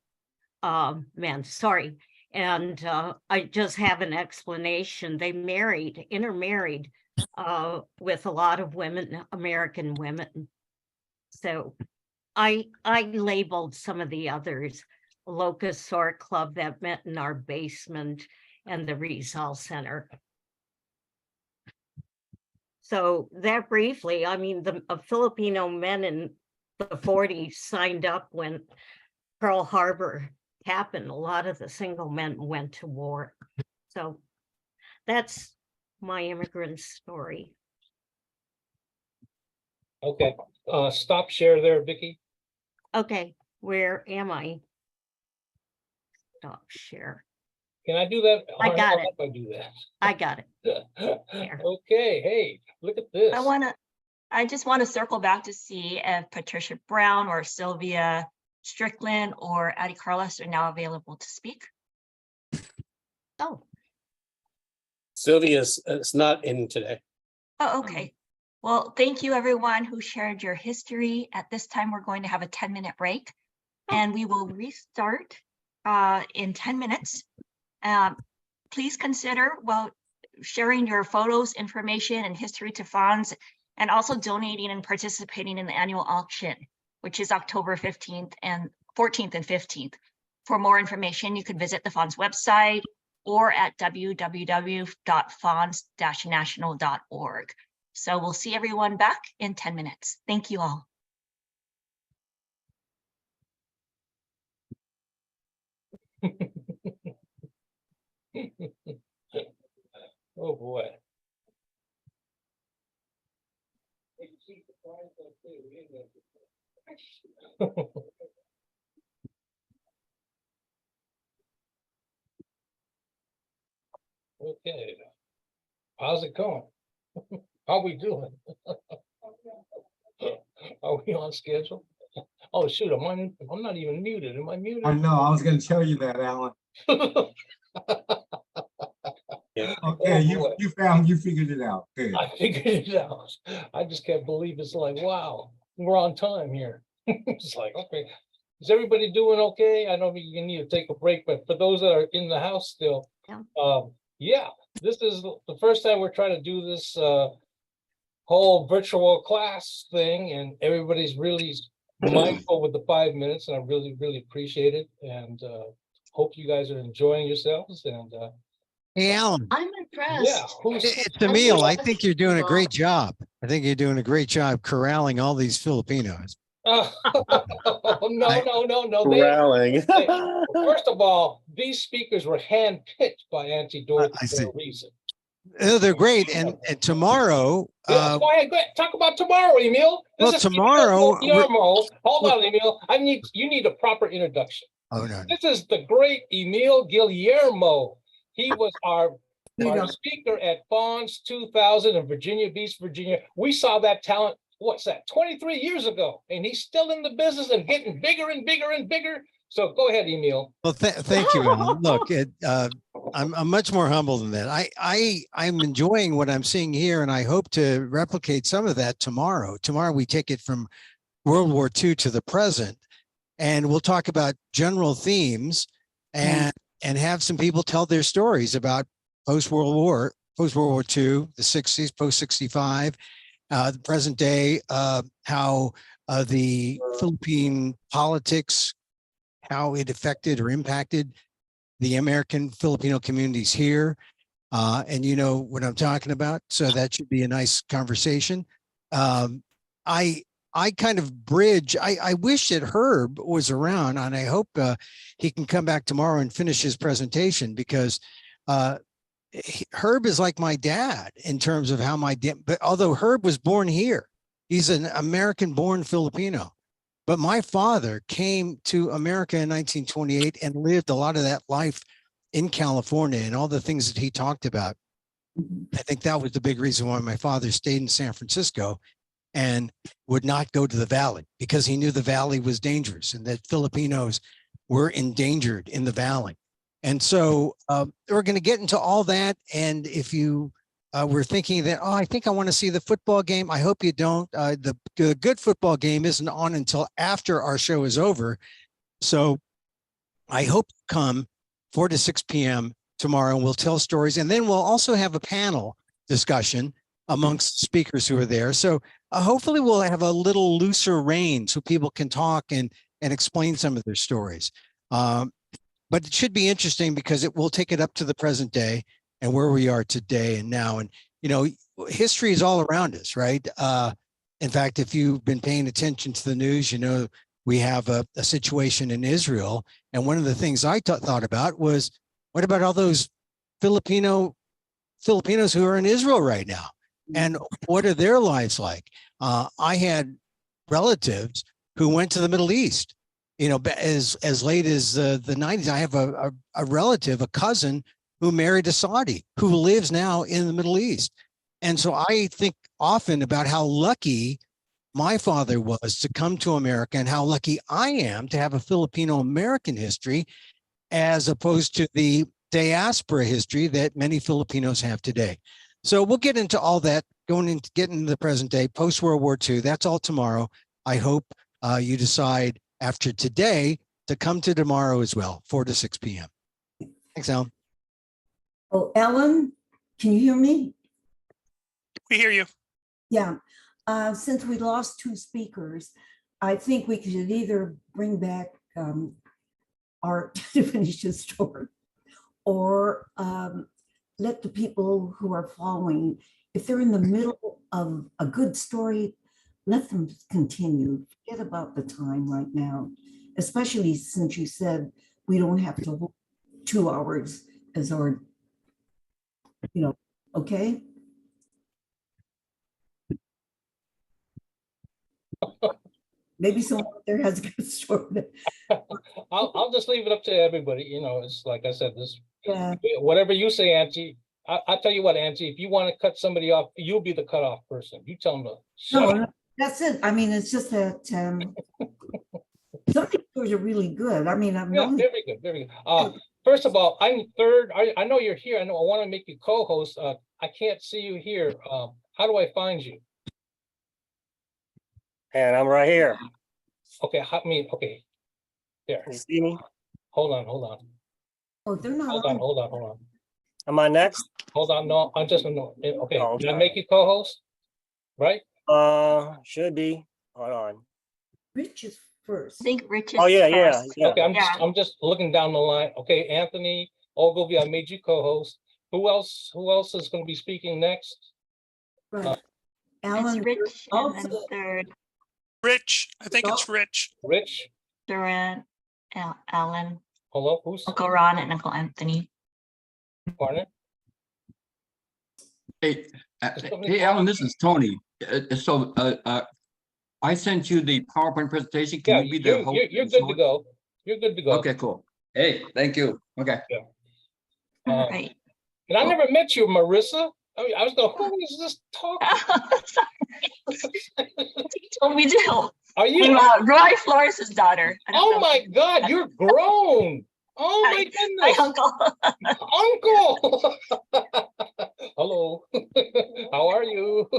men. Sorry. And I just have an explanation. They intermarried with a lot of women, American women. So I labeled some of the others, Locust Sort Club that met in our basement and the Rizal Center. So that briefly, I mean, the Filipino men in the 40s signed up when Pearl Harbor happened. A lot of the single men went to war. So that's my immigrant story. Okay, stop share there, Vicky. Okay, where am I? Stop share. Can I do that? I got it. If I do that. I got it. Okay, hey, look at this. I just want to circle back to see if Patricia Brown or Sylvia Strickland or Addie Carlos are now available to speak. Oh. Sylvia's is not in today. Oh, okay. Well, thank you everyone who shared your history. At this time, we're going to have a 10-minute break and we will restart in 10 minutes. Please consider, well, sharing your photos, information, and history to FANHS, and also donating and participating in the annual auction, which is October 14th and 15th. For more information, you can visit the FANHS website or at www.fanhs-national.org. So we'll see everyone back in 10 minutes. Thank you all. Oh boy. Okay, how's it going? How we doing? Are we on schedule? Oh shoot, I'm not even muted. Am I muted? I know, I was gonna tell you that, Alan. Yeah. Okay, you figured it out. Good. I figured it out. I just can't believe it's like, wow, we're on time here. It's like, okay, is everybody doing okay? I know you need to take a break, but for those that are in the house still, yeah, this is the first time we're trying to do this whole virtual class thing, and everybody's really mindful with the 5 minutes, and I really, really appreciate it, and hope you guys are enjoying yourselves. And hey, Alan. I'm impressed. yeah, It's Emil. I think you're doing a great job. I think you're doing a great job corralling all these Filipinos. no. Rallying. First of all, these speakers were handpicked by Auntie Dorothy for a reason. They're great. And tomorrow. Go ahead. Talk about tomorrow, Emil. Well, tomorrow. Hold on, Emil. You need a proper introduction. Oh, no. This is the great Emil Guillermo. He was our speaker at FANHS 2000 in Virginia Beach, Virginia. We saw that talent, what's that, 23 years ago, and he's still in the business and getting bigger and bigger and bigger. So go ahead, Emil. Well, thank you, Alan. Look, I'm much more humble than that. I'm enjoying what I'm seeing here, and I hope to replicate some of that tomorrow. Tomorrow we take it from World War II to the present, and we'll talk about general themes and have some people tell their stories about post-World War II, the 60s, post-65, the present day, how the Philippine politics, how it affected or impacted the American Filipino communities here. And you know what I'm talking about. So that should be a nice conversation. I kind of bridge. I wish that Herb was around, and I hope he can come back tomorrow and finish his presentation, because Herb is like my dad in terms of how but although Herb was born here, he's an American-born Filipino. But my father came to America in 1928 and lived a lot of that life in California and all the things that he talked about. I think that was the big reason why my father stayed in San Francisco and would not go to the valley, because he knew the valley was dangerous and that Filipinos were endangered in the valley. And so we're going to get into all that. And if you were thinking that, oh, I think I want to see the football game, I hope you don't. The good football game isn't on until after our show is over. So I hope you come 4 to 6 p.m. tomorrow, and we'll tell stories. And then we'll also have a panel discussion amongst speakers who are there. So hopefully we'll have a little looser rein so people can talk and explain some of their stories. But it should be interesting because it will take it up to the present day and where we are today and now. And, you know, history is all around us, right? In fact, if you've been paying attention to the news, you know, we have a situation in Israel. And one of the things I thought about was, what about all those Filipinos who are in Israel right now? And what are their lives like? I had relatives who went to the Middle East, you know, as late as the 90s. I have a relative, a cousin who married a Saudi who lives now in the Middle East. And so I think often about how lucky my father was to come to America and how lucky I am to have a Filipino American history as opposed to the diaspora history that many Filipinos have today. So we'll get into all that, getting into the present day, post-World War II. That's all tomorrow. I hope you decide after today to come to tomorrow as well, 4 to 6 p.m. Thanks, Alan. Oh, Ellen, can you hear me? We hear you. Yeah. Since we lost 2 speakers, I think we could either bring back Art to finish his story, or let the people who are following, if they're in the middle of a good story, let them continue. Forget about the time right now, especially since you said we don't have to hold 2 hours as our, you know, okay? Maybe someone there has a good story. I'll just leave it up to everybody. You know, it's like I said, this, Yeah. whatever you say, Auntie. I'll tell you what, Auntie, if you want to cut somebody off, you'll be the cutoff person. You tell them to shut No, up. that's it. I mean, it's just that some stories are really good. I mean, I've Yeah, known. very good, very good. First of all, I'm third. I know you're here. I know I want to make you co-host. I can't see you here. How do I find you? And I'm right here. Okay, okay. There. You see me? Hold on. Oh, they're not. Hold on. Am I next? Hold on, no, I'm just no. Okay, Oh, did I okay. make you co-host? Right? Should be. Hold on. Rich is first. I think Rich is Oh yeah, first. yeah. Okay, I'm just looking down the line. Okay, Anthony Ogilvy, I made you co-host. Who else is going to be speaking next? Right. It's Alan, Rich and then also, third, Rich, I think it's Rich. Rich? Durant, Alan, Hello, who's Uncle Ron, and Uncle Anthony. partner? Hey, hey, Alan, this is Tony. I sent you the PowerPoint presentation. Can Yeah, you be the host? you're good to go. You're good to go. Okay, cool. Hey, thank you. Okay. Yeah. All right. And I never met you, Marissa. I was going, who is this talking? He told me to. Are you? I'm Roy Flores' daughter. I don't Oh know. my God, you're grown. Oh my goodness. Hi, Uncle. Uncle. Hello. How are you?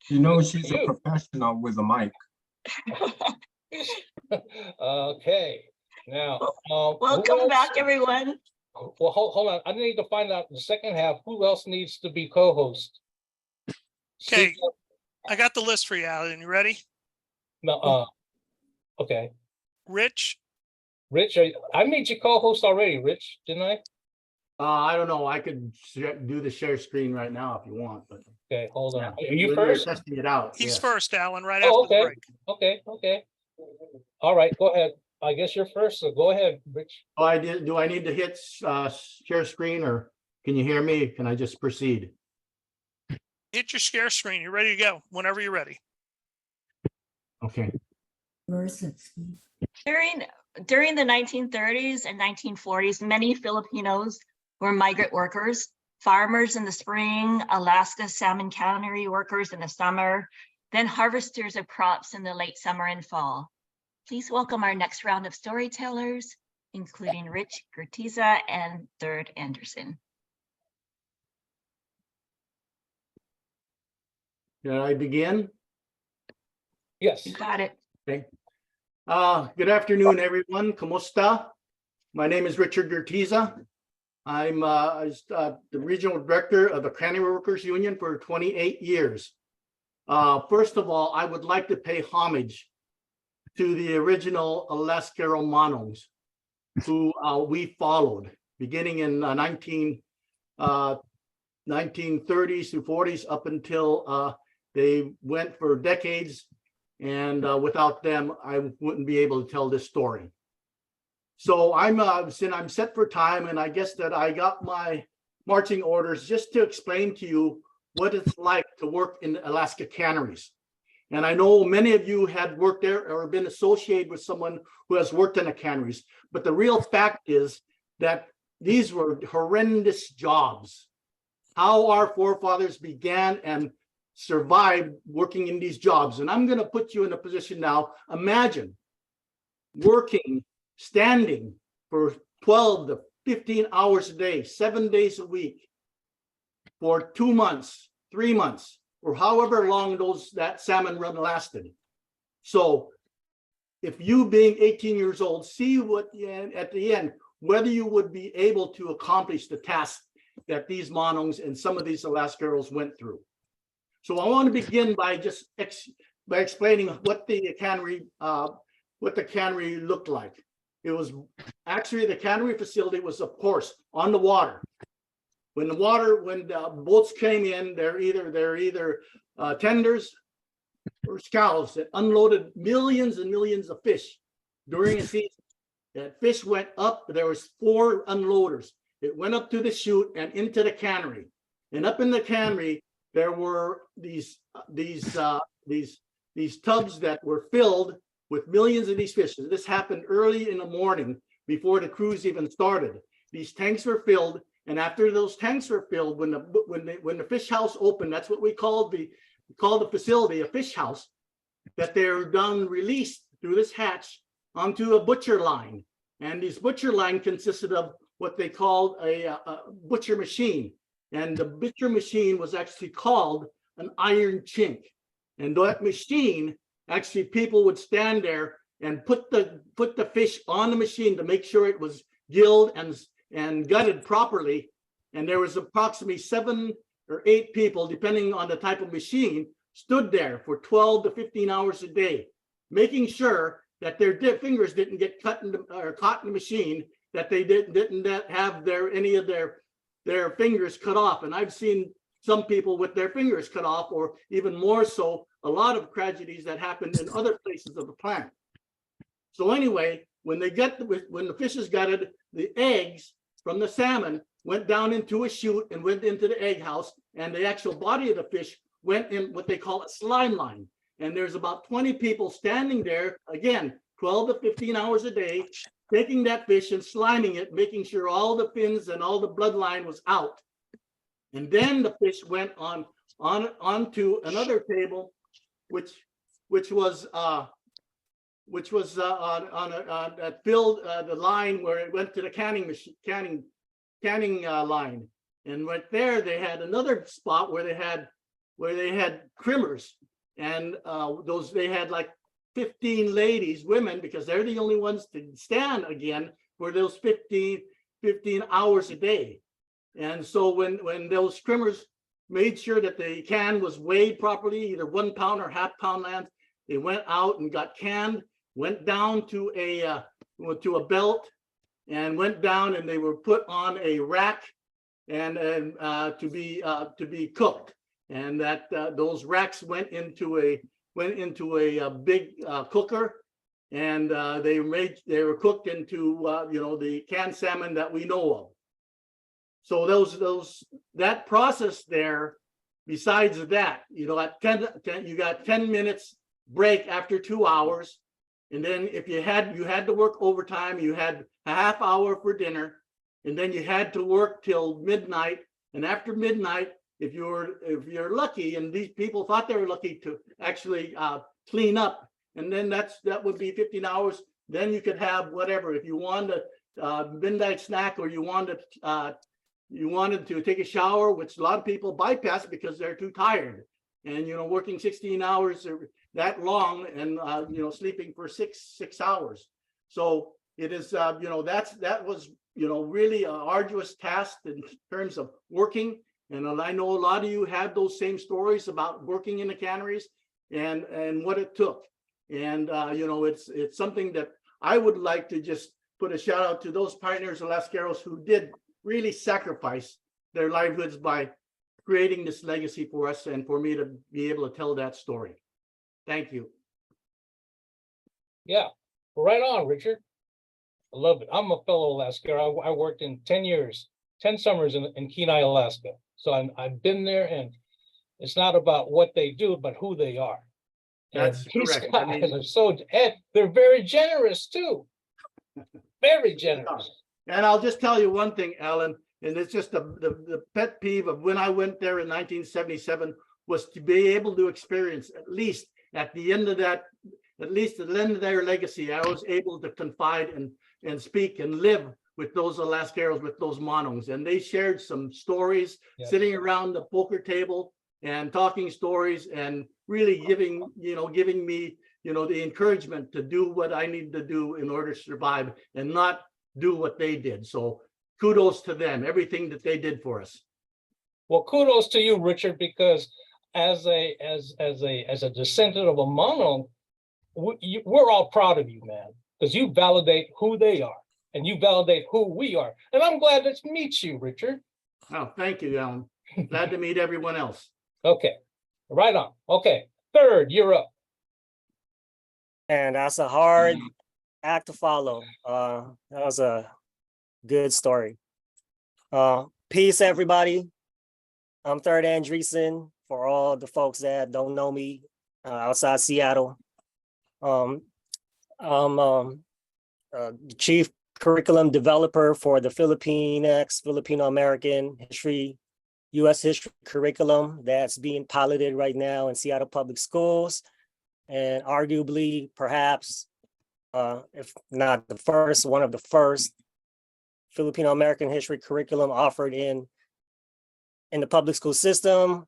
You know, she's a professional with a mic. Okay. Now, Welcome back, everyone. Well, hold on. I need to find out in the second half who else needs to be co-host. Okay, I got the list for you, Alan. You ready? No. Okay. Rich. Rich, I made you co-host already, Rich, didn't I? I don't know. I could do the share screen right now if you want, but okay, hold on. Yeah, Are you we're first? testing it out. He's yes. first, Alan, right Oh, after the break. Okay. All right, go ahead. I guess you're first, so go ahead, Rich. Oh, do I need to hit share screen, or can you hear me? Can I just proceed? Hit your share screen. You're ready to go whenever you're ready. Okay. During the 1930s and 1940s, many Filipinos were migrant workers, farmers in the spring, Alaska salmon cannery workers in the summer, then harvesters of crops in the late summer and fall. Please welcome our next round of storytellers, including Rich Gertiza and Third Anderson. Can I begin? Yes. You got it. Okay. Good afternoon, everyone. Kumusta? My name is Richard Gertiza. I'm the regional director of the Cannery Workers Union for 28 years. First of all, I would like to pay homage to the original Alaskero Manongs, who we followed beginning in 1930s to 40s up until they went for decades. And without them, I wouldn't be able to tell this story. So I'm set for time, and I guess that I got my marching orders just to explain to you what it's like to work in Alaska canneries. And I know many of you had worked there or been associated with someone who has worked in the canneries, but the real fact is that these were horrendous jobs. How our forefathers began and survived working in these jobs. And I'm going to put you in a position now. Imagine working, standing for 12 to 15 hours a day, 7 days a week for 2 months, 3 months, or however long that salmon run lasted. So if you being 18 years old, see what at the end, whether you would be able to accomplish the task that these Manongs and some of these Alaskeros went through. So I want to begin by just explaining what the cannery looked like. It was actually the cannery facility was, of course, on the water. When the boats came in, they're either tenders or scows that unloaded millions and millions of fish during a season. That fish went up. There was 4 unloaders. It went up to the chute and into the cannery, and up in the cannery there were these tubs that were filled with millions of these fish. This happened early in the morning before the cruise even started. These tanks were filled, and after those tanks were filled, when the fish house opened, that's what we called the facility, a fish house, that they're done released through this hatch onto a butcher line. And this butcher line consisted of what they called a butcher machine. And the butcher machine was actually called an iron chink. And that machine, actually people would stand there and put the fish on the machine to make sure it was gilled and gutted properly. And there was approximately 7 or 8 people, depending on the type of machine, stood there for 12 to 15 hours a day, making sure that their fingers didn't get caught in the machine, that they didn't have any of their fingers cut off. And I've seen some people with their fingers cut off, or even more so, a lot of tragedies that happened in other places of the plant. So anyway, when the fish is gutted, the eggs from the salmon went down into a chute and went into the egg house, and the actual body of the fish went in what they call a slime line. And there's about 20 people standing there, again, 12 to 15 hours a day, taking that fish and sliming it, making sure all the fins and all the bloodline was out. And then the fish went onto another table, which was that filled the line where it went to the canning line. And right there, they had another spot where they had trimmers, and they had like 15 ladies, women, because they're the only ones to stand again for those 15 hours a day. And so when those trimmers made sure that the can was weighed properly, either 1 pound or ½ pound length, they went out and got canned, went down to a belt, and went down, and they were put on a rack and to be cooked. And that those racks went into a big cooker, and they were cooked into the canned salmon that we know of. So that process there, besides that, at 10 you got 10 minutes break after 2 hours, And then if you had to work overtime, you had a half hour for dinner, and then you had to work till midnight. And after midnight, if you're lucky, and these people thought they were lucky to actually clean up, and then that would be 15 hours. Then you could have whatever. If you wanted a midnight snack, or you wanted to take a shower, which a lot of people bypass because they're too tired. And working 16 hours that long, and sleeping for six hours. So it is that was really an arduous task in terms of working. And I know a lot of you had those same stories about working in the canneries and what it took. And it's something that I would like to just put a shout out to those pioneers of Lascaros who did really sacrifice their livelihoods by creating this legacy for us, and for me to be able to tell that story. Thank you. Yeah, right on, Richard. I love it. I'm a fellow Lascaro. I worked in 10 summers in Kenai, Alaska. So I've been there, and it's not about what they do, but who they are. That's and these correct. guys are and they're very generous too. Very generous. And I'll just tell you one thing, Alan, and it's just the pet peeve of when I went there in 1977 was to be able to experience at least at the end of their legacy, I was able to confide and speak and live with those Lascaros, with those Monongs. And they shared some stories, sitting around the poker table and talking stories, and really giving me, the encouragement to do what I need to do in order to survive and not do what they did. So kudos to them, everything that they did for us. Well, kudos to you, Richard, because as a descendant of a Monong, we're all proud of you, man, because you validate who they are and you validate who we are. And I'm glad to meet you, Richard. Oh, thank you, Alan. Glad to meet everyone else. Okay, right on. Okay, third, you're up. And that's a hard act to follow. That was a good story. Peace, everybody. I'm Third Andreessen, for all the folks that don't know me outside Seattle. I'm the chief curriculum developer for the FANHS Filipino American History, U.S. history curriculum that's being piloted right now in Seattle Public Schools. And arguably, perhaps, if not the first, one of the first Filipino American history curriculum offered in the public school system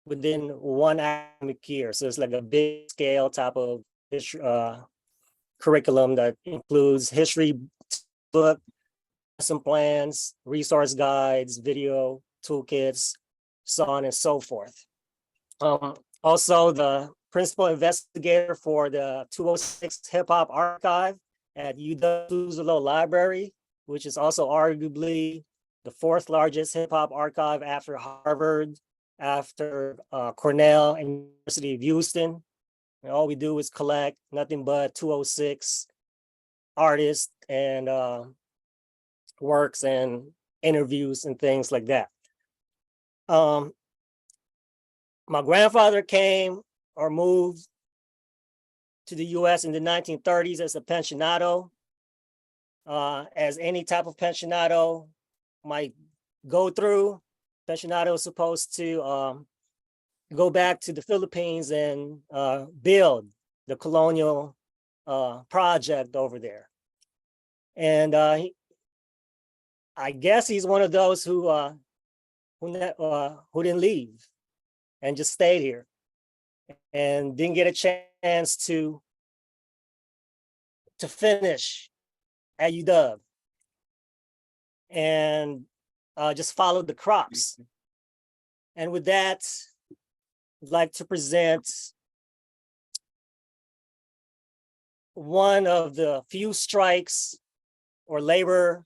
within one academic year. So it's like a big scale type of history, curriculum that includes history book, lesson plans, resource guides, video toolkits, so on and so forth. Also, the principal investigator for the 206 Hip Hop Archive at UW Library, which is also arguably the fourth largest hip hop archive after Harvard, after Cornell and University of Houston. And all we do is collect nothing but 206 artists and works and interviews and things like that. My grandfather came or moved to the US in the 1930s as a pensionado. As any type of pensionado might go through, pensionado is supposed to go back to the Philippines and build the colonial project over there. And I guess he's one of those who didn't leave and just stayed here and didn't get a chance to finish at UW and just followed the crops. And with that, I'd like to present one of the few strikes or labor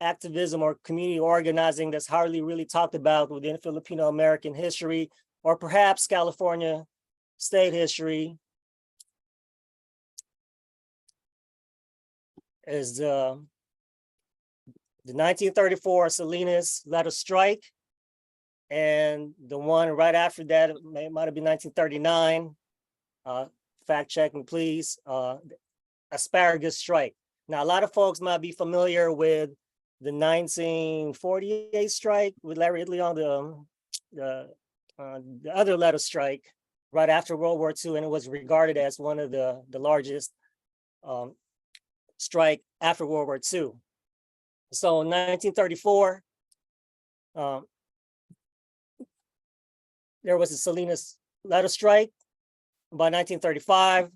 activism or community organizing that's hardly really talked about within Filipino American history, or perhaps California state history, is the 1934 Salinas letter strike, and the one right after that, it might have been 1939. Fact check me, please. asparagus strike. Now, a lot of folks might be familiar with the 1948 strike with Larry Italy on the other lettuce strike right after World War II, and it was regarded as one of the largest strike after World War II. So in 1934, there was a Salinas lettuce strike. By 1935,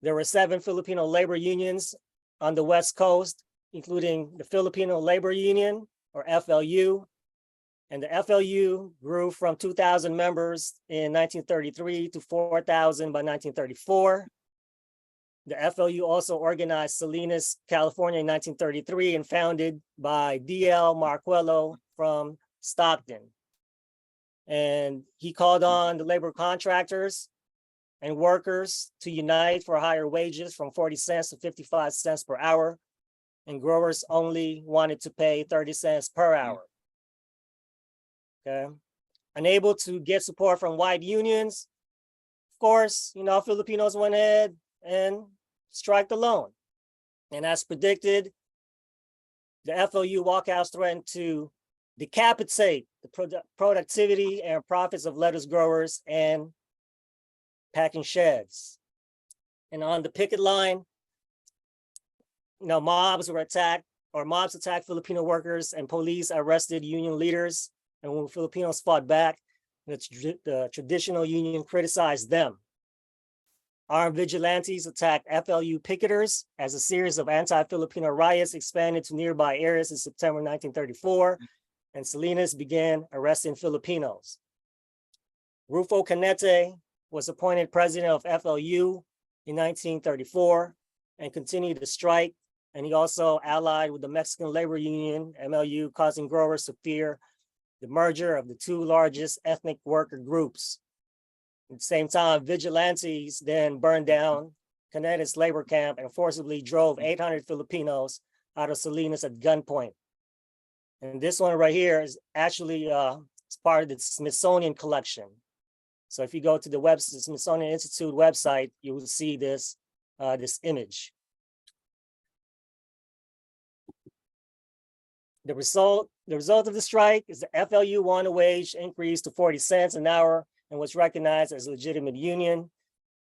there were 7 Filipino labor unions on the West Coast, including the Filipino Labor Union, or FLU. And the FLU grew from 2,000 members in 1933 to 4,000 by 1934. The FLU also organized Salinas, California in 1933 and founded by D.L. Marquello from Stockton. And he called on the labor contractors and workers to unite for higher wages from 40 cents to 55 cents per hour. And growers only wanted to pay 30 cents per hour. Okay. Unable to get support from white unions, of course, Filipinos went ahead and striked alone. And as predicted, the FLU walkouts threatened to decapitate the productivity and profits of lettuce growers and packing sheds. And on the picket line, mobs attacked Filipino workers, and police arrested union leaders. And when Filipinos fought back, the traditional union criticized them. Armed vigilantes attacked FLU picketers as a series of anti-Filipino riots expanded to nearby areas in September 1934, and Salinas began arresting Filipinos. Rufo Canete was appointed president of FLU in 1934 and continued to strike, and he also allied with the Mexican Labor Union, MLU, causing growers to fear the merger of the 2 largest ethnic worker groups. At the same time, vigilantes then burned down Canete's labor camp and forcibly drove 800 Filipinos out of Salinas at gunpoint. And this one right here is actually it's part of the Smithsonian collection. So if you go to the Smithsonian Institute website, you will see this image. The result of the strike is the FLU won a wage increase to 40 cents an hour and was recognized as a legitimate union.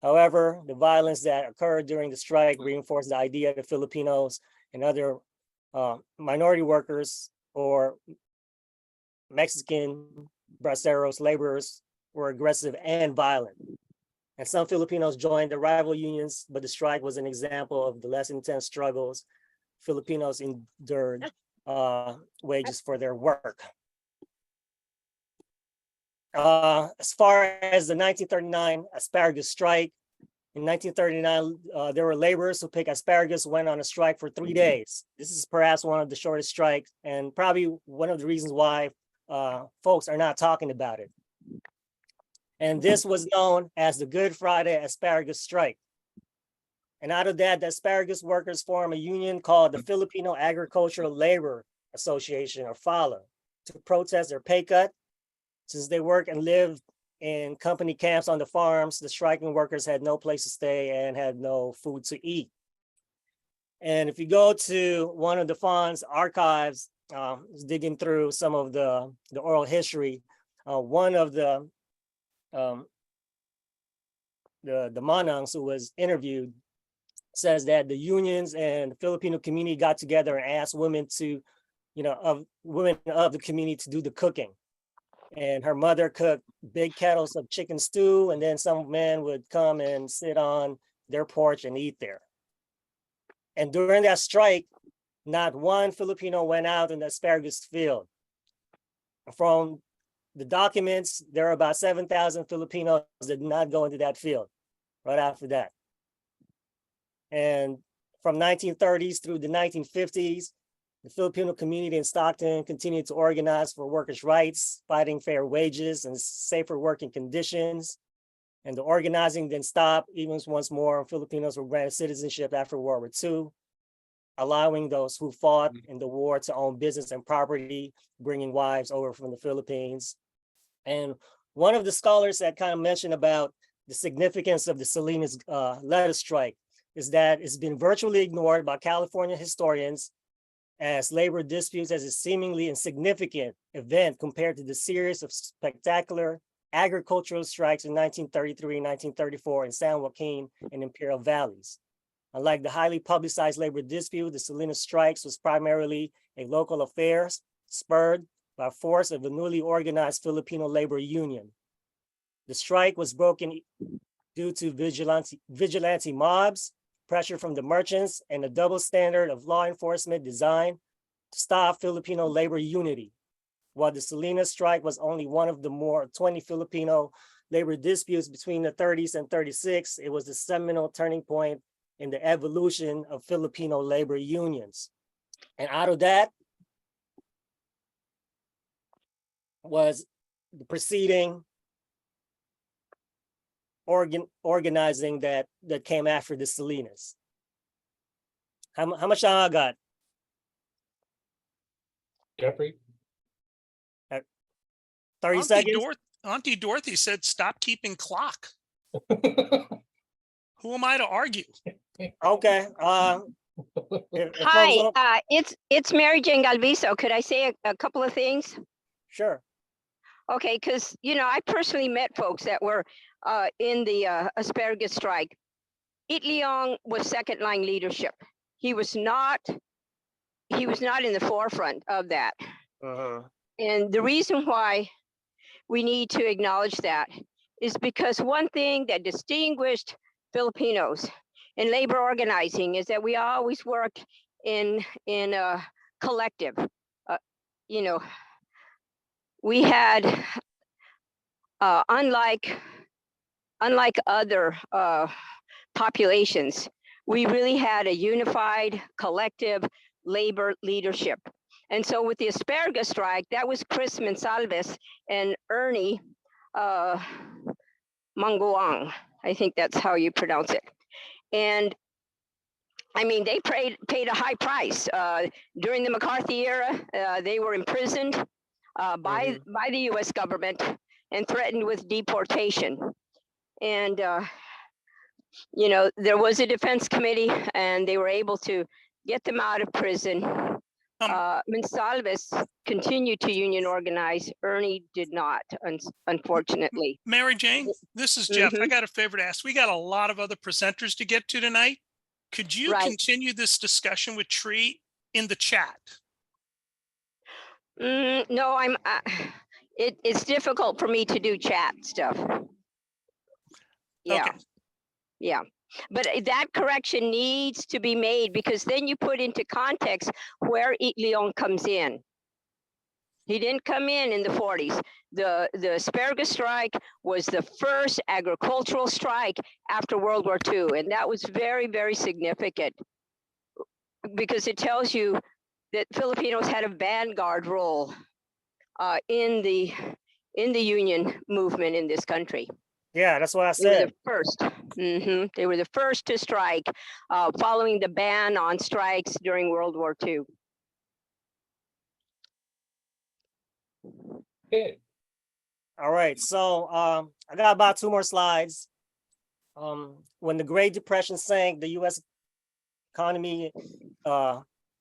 However, the violence that occurred during the strike reinforced the idea that Filipinos and other minority workers or Mexican braceros laborers were aggressive and violent. And some Filipinos joined the rival unions, but the strike was an example of the less intense struggles Filipinos endured wages for their work. As far as the 1939 asparagus strike, in 1939, there were laborers who picked asparagus, went on a strike for 3 days. This is perhaps one of the shortest strikes and probably one of the reasons why folks are not talking about it. And this was known as the Good Friday asparagus strike. And out of that, the asparagus workers formed a union called the Filipino Agricultural Labor Association, or FALA, to protest their pay cut. Since they worked and lived in company camps on the farms, the striking workers had no place to stay and had no food to eat. And if you go to one of the FANHS archives, digging through some of the oral history, one of the Manangs who was interviewed says that the unions and the Filipino community got together and asked women to, women of the community to do the cooking. And her mother cooked big kettles of chicken stew, and then some men would come and sit on their porch and eat there. And during that strike, not one Filipino went out in the asparagus field. From the documents, there are about 7,000 Filipinos that did not go into that field right after that. And from 1930s through the 1950s, the Filipino community in Stockton continued to organize for workers' rights, fighting fair wages and safer working conditions. And the organizing didn't stop. Even once more, Filipinos were granted citizenship after World War II, allowing those who fought in the war to own business and property, bringing wives over from the Philippines. And one of the scholars that kind of mentioned about the significance of the Salinas lettuce strike is that it's been virtually ignored by California historians as labor disputes as a seemingly insignificant event compared to the series of spectacular agricultural strikes in 1933 and 1934 in San Joaquin and Imperial Valleys. Unlike the highly publicized labor dispute, the Salinas strikes was primarily a local affair spurred by force of a newly organized Filipino labor union. The strike was broken due to vigilante mobs, pressure from the merchants, and a double standard of law enforcement designed to stop Filipino labor unity. While the Salinas strike was only one of the more 20 Filipino labor disputes between the 30s and 36, it was the seminal turning point in the evolution of Filipino labor unions. And out of that was the preceding organizing that came after the Salinas. How much time I got? Jeffrey? 30 seconds? Auntie Dorothy said, stop keeping clock. Who am I to argue? Okay. Hi, it's Mary Jane Galviso. Could I say a couple of things? Sure. Okay, because I personally met folks that were in the asparagus strike. It Leong was second line leadership. He was not in the forefront of that. And the reason why we need to acknowledge that is because one thing that distinguished Filipinos in labor organizing is that we always work in a collective. We had unlike other populations, we really had a unified collective labor leadership. And so with the asparagus strike, that was Chris Monsalves and Ernie Manguang. I think that's how you pronounce it. And I mean, they paid a high price. During the McCarthy era, they were imprisoned by the US government and threatened with deportation. And, there was a defense committee and they were able to get them out of prison. Monsalves continued to union organize. Ernie did not, unfortunately. Mary Jane, this is Jeff. I got a favor to ask. We got a lot of other presenters to get to tonight. Could you continue this discussion with Tree in the chat? No, it's difficult for me to do chat stuff. Yeah. Okay. Yeah. But that correction needs to be made because then you put into context where Leon comes in. He didn't come in the 40s. The asparagus strike was the first agricultural strike after World War II. And that was very, very significant because it tells you that Filipinos had a vanguard role in the union movement in this country. Yeah, that's what I said. They were the first. They were the first to strike following the ban on strikes during World War II. Okay. All right, so I got about 2 more slides. When the Great Depression sank, the U.S. economy,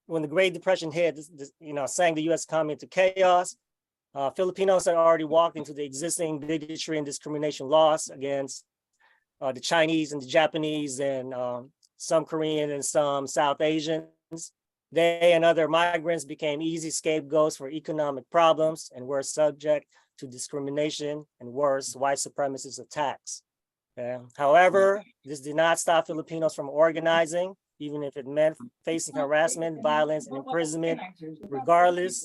when the Great Depression hit, sank the U.S. economy into chaos. Filipinos had already walked into the existing bigotry and discrimination laws against the Chinese and the Japanese and some Korean and some South Asians. They and other migrants became easy scapegoats for economic problems and were subject to discrimination and worse, white supremacist attacks. However, this did not stop Filipinos from organizing, even if it meant facing harassment, violence, and imprisonment, regardless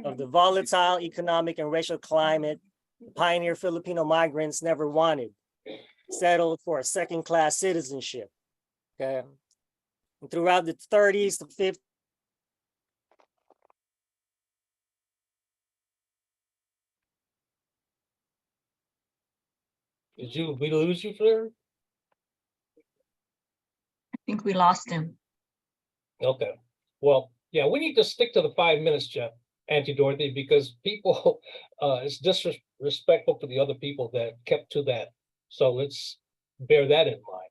of the volatile economic and racial climate the pioneer Filipino migrants never wanted, settled for a second-class citizenship. And throughout the 30s to 50s, Did we lose you, Fleur? I think we lost him. Okay. Well, yeah, we need to stick to the 5 minutes, Jeff, Auntie Dorothy, because people, it's disrespectful to the other people that kept to that. So let's bear that in mind.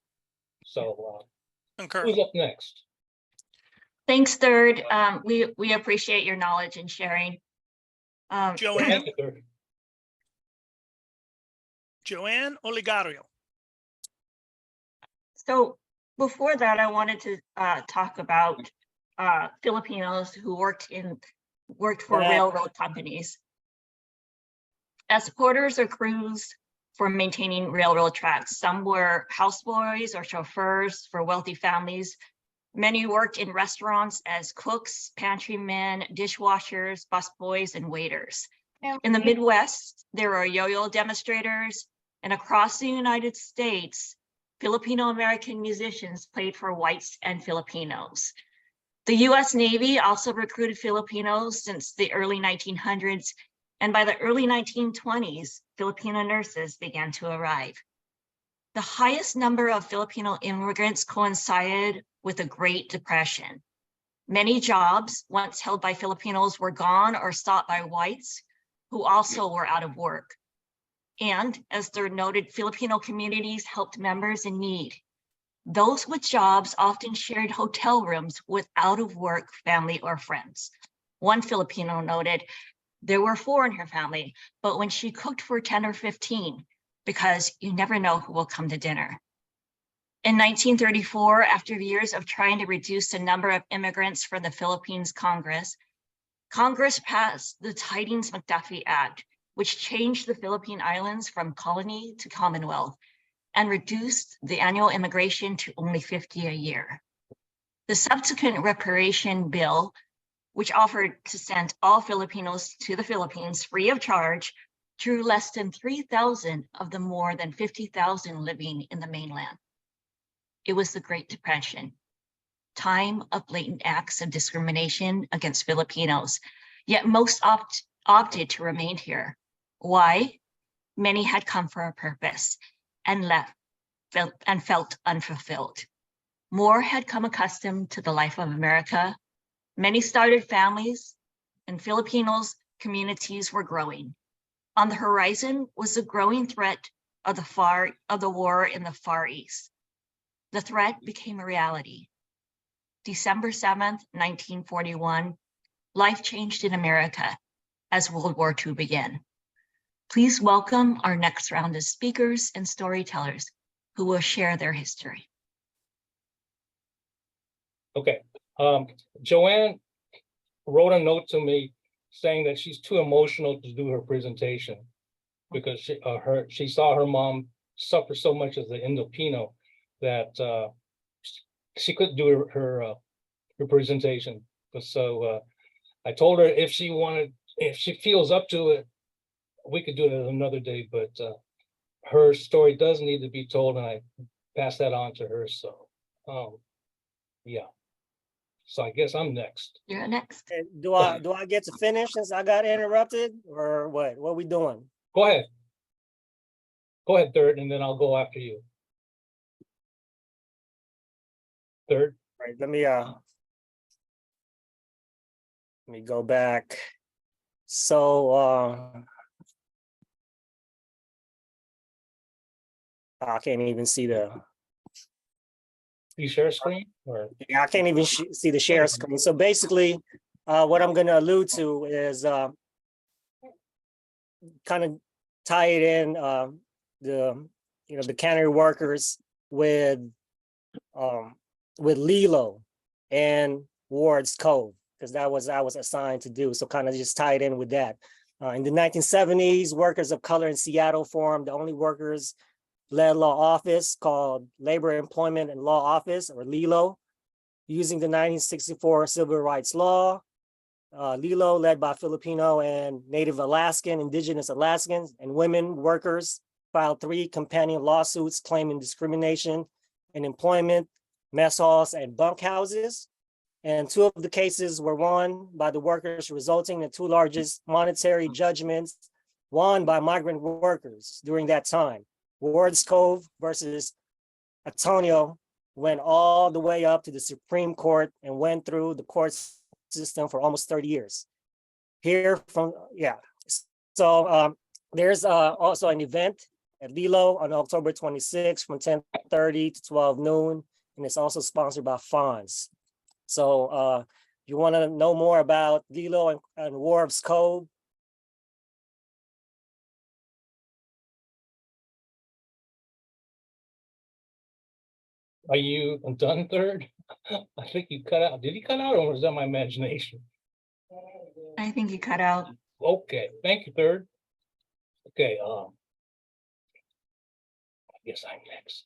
So Concur. Who's up next? Thanks, Third. We appreciate your knowledge and sharing. Joanne, Thank you, Third. Joanne Oligario. So before that, I wanted to talk about Filipinos who worked for railroad companies as porters or crews for maintaining railroad tracks. Some were houseboys or chauffeurs for wealthy families. Many worked in restaurants as cooks, pantrymen, dishwashers, busboys, and waiters. In the Midwest, there were yo-yo demonstrators, and across the United States, Filipino American musicians played for whites and Filipinos. The US Navy also recruited Filipinos since the early 1900s, and by the early 1920s, Filipino nurses began to arrive. The highest number of Filipino immigrants coincided with the Great Depression. Many jobs once held by Filipinos were gone or sought by whites who also were out of work. And as Third noted, Filipino communities helped members in need. Those with jobs often shared hotel rooms with out-of-work family or friends. One Filipino noted, there were 4 in her family, but when she cooked for 10 or 15, because you never know who will come to dinner. In 1934, after years of trying to reduce the number of immigrants for the Philippines Congress passed the Tidings-McDuffie Act, which changed the Philippine Islands from colony to Commonwealth and reduced the annual immigration to only 50 a year. The subsequent reparation bill, which offered to send all Filipinos to the Philippines free of charge, drew less than 3,000 of the more than 50,000 living in the mainland. It was the Great Depression, time of blatant acts of discrimination against Filipinos, yet most opted to remain here. Why? Many had come for a purpose and felt unfulfilled. More had come accustomed to the life of America. Many started families, and Filipinos communities were growing. On the horizon was the growing threat of the war in the Far East. The threat became a reality. December 7th, 1941, life changed in America as World War II began. Please welcome our next round of speakers and storytellers who will share their history. Okay. Joanne wrote a note to me saying that she's too emotional to do her presentation because she saw her mom suffer so much as an Filipino that she couldn't do her presentation. So I told her if she feels up to it, we could do it another day, but her story does need to be told, and I passed that on to her. So yeah. So I guess I'm next. You're next. Do I get to finish since I got interrupted, or what? What are we doing? Go ahead. Go ahead, Third, and then I'll go after you. Third. All right, let me go back. So I can't even see you share screen, or yeah, I can't even see the share screen. So basically, what I'm going to allude to is kind of tie it in the cannery workers with Lilo and Ward's Cove, because that was I was assigned to do. So kind of just tie it in with that. In the 1970s, workers of color in Seattle formed the only workers-led law office called Labor Employment and Law Office, or LELO, using the 1964 Civil Rights Law. LELO, led by Filipino and Native Alaskan, Indigenous Alaskans, and women workers, filed 3 companion lawsuits claiming discrimination in employment, mess halls, and bunkhouses. And 2 of the cases were won by the workers, resulting in the 2 largest monetary judgments won by migrant workers during that time. Ward's Cove versus Antonio went all the way up to the Supreme Court and went through the court system for almost 30 years. So there's also an event at Lilo on October 26th from 10:30 to 12 noon and it's also sponsored by FANHS. So you want to know more about Lilo and Wharf's Code? Are you done, third? I think you cut out. Did he cut out, or was that my imagination? I think you cut out. Okay, thank you, third. Okay, I guess I'm next.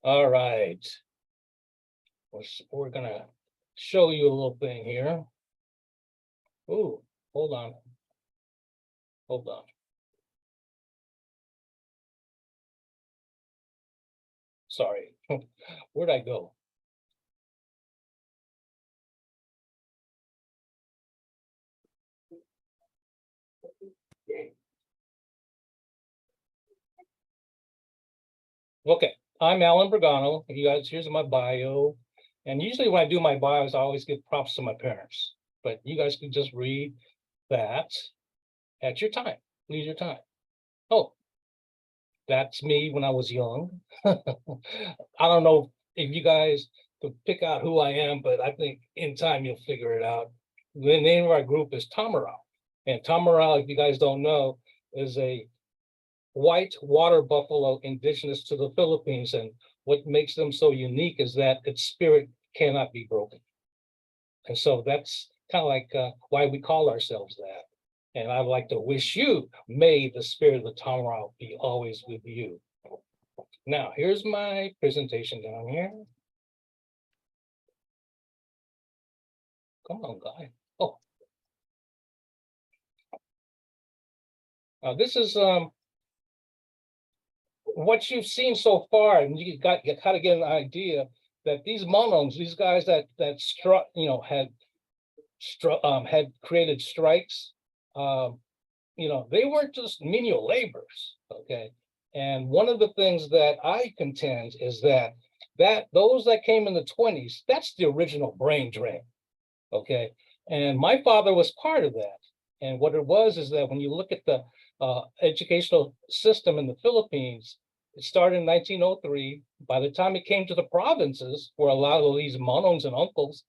All right. We're gonna show you a little thing here. Ooh, hold on. Hold on. Sorry, where'd I go? Okay, I'm Alan Bergano. You guys, here's my bio. And usually when I do my bios, I always give props to my parents. But you guys can just read that at your time, leisure time. Oh, that's me when I was young. I don't know if you guys could pick out who I am, but I think in time you'll figure it out. The name of our group is Tamarau. And Tamarau, if you guys don't know, is a white water buffalo indigenous to the Philippines. And what makes them so unique is that its spirit cannot be broken. And so that's kind of like why we call ourselves that. And I'd like to wish you, may the spirit of the Tamarau be always with you. Now, here's my presentation down here. Come on, guy. Oh. This is what you've seen so far, and you kind of get an idea that these monos, these guys that struck, had created strikes, they weren't just menial laborers, okay? And one of the things that I contend is that those that came in the 20s, that's the original brain drain, okay? And my father was part of that. And what it was is that when you look at the educational system in the Philippines, it started in 1903. By the time it came to the provinces, where a lot of these monos and uncles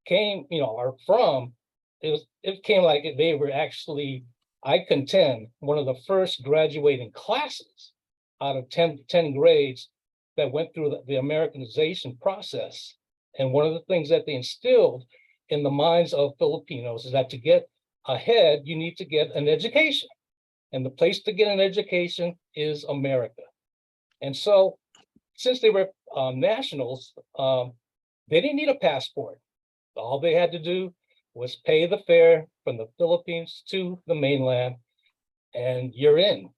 came, are from, it came like they were actually, I contend, one of the first graduating classes out of 10 grades that went through the Americanization process. And one of the things that they instilled in the minds of Filipinos is that to get ahead, you need to get an education. And the place to get an education is America. And so, since they were nationals, they didn't need a passport. All they had to do was pay the fare from the Philippines to the mainland, and you're in.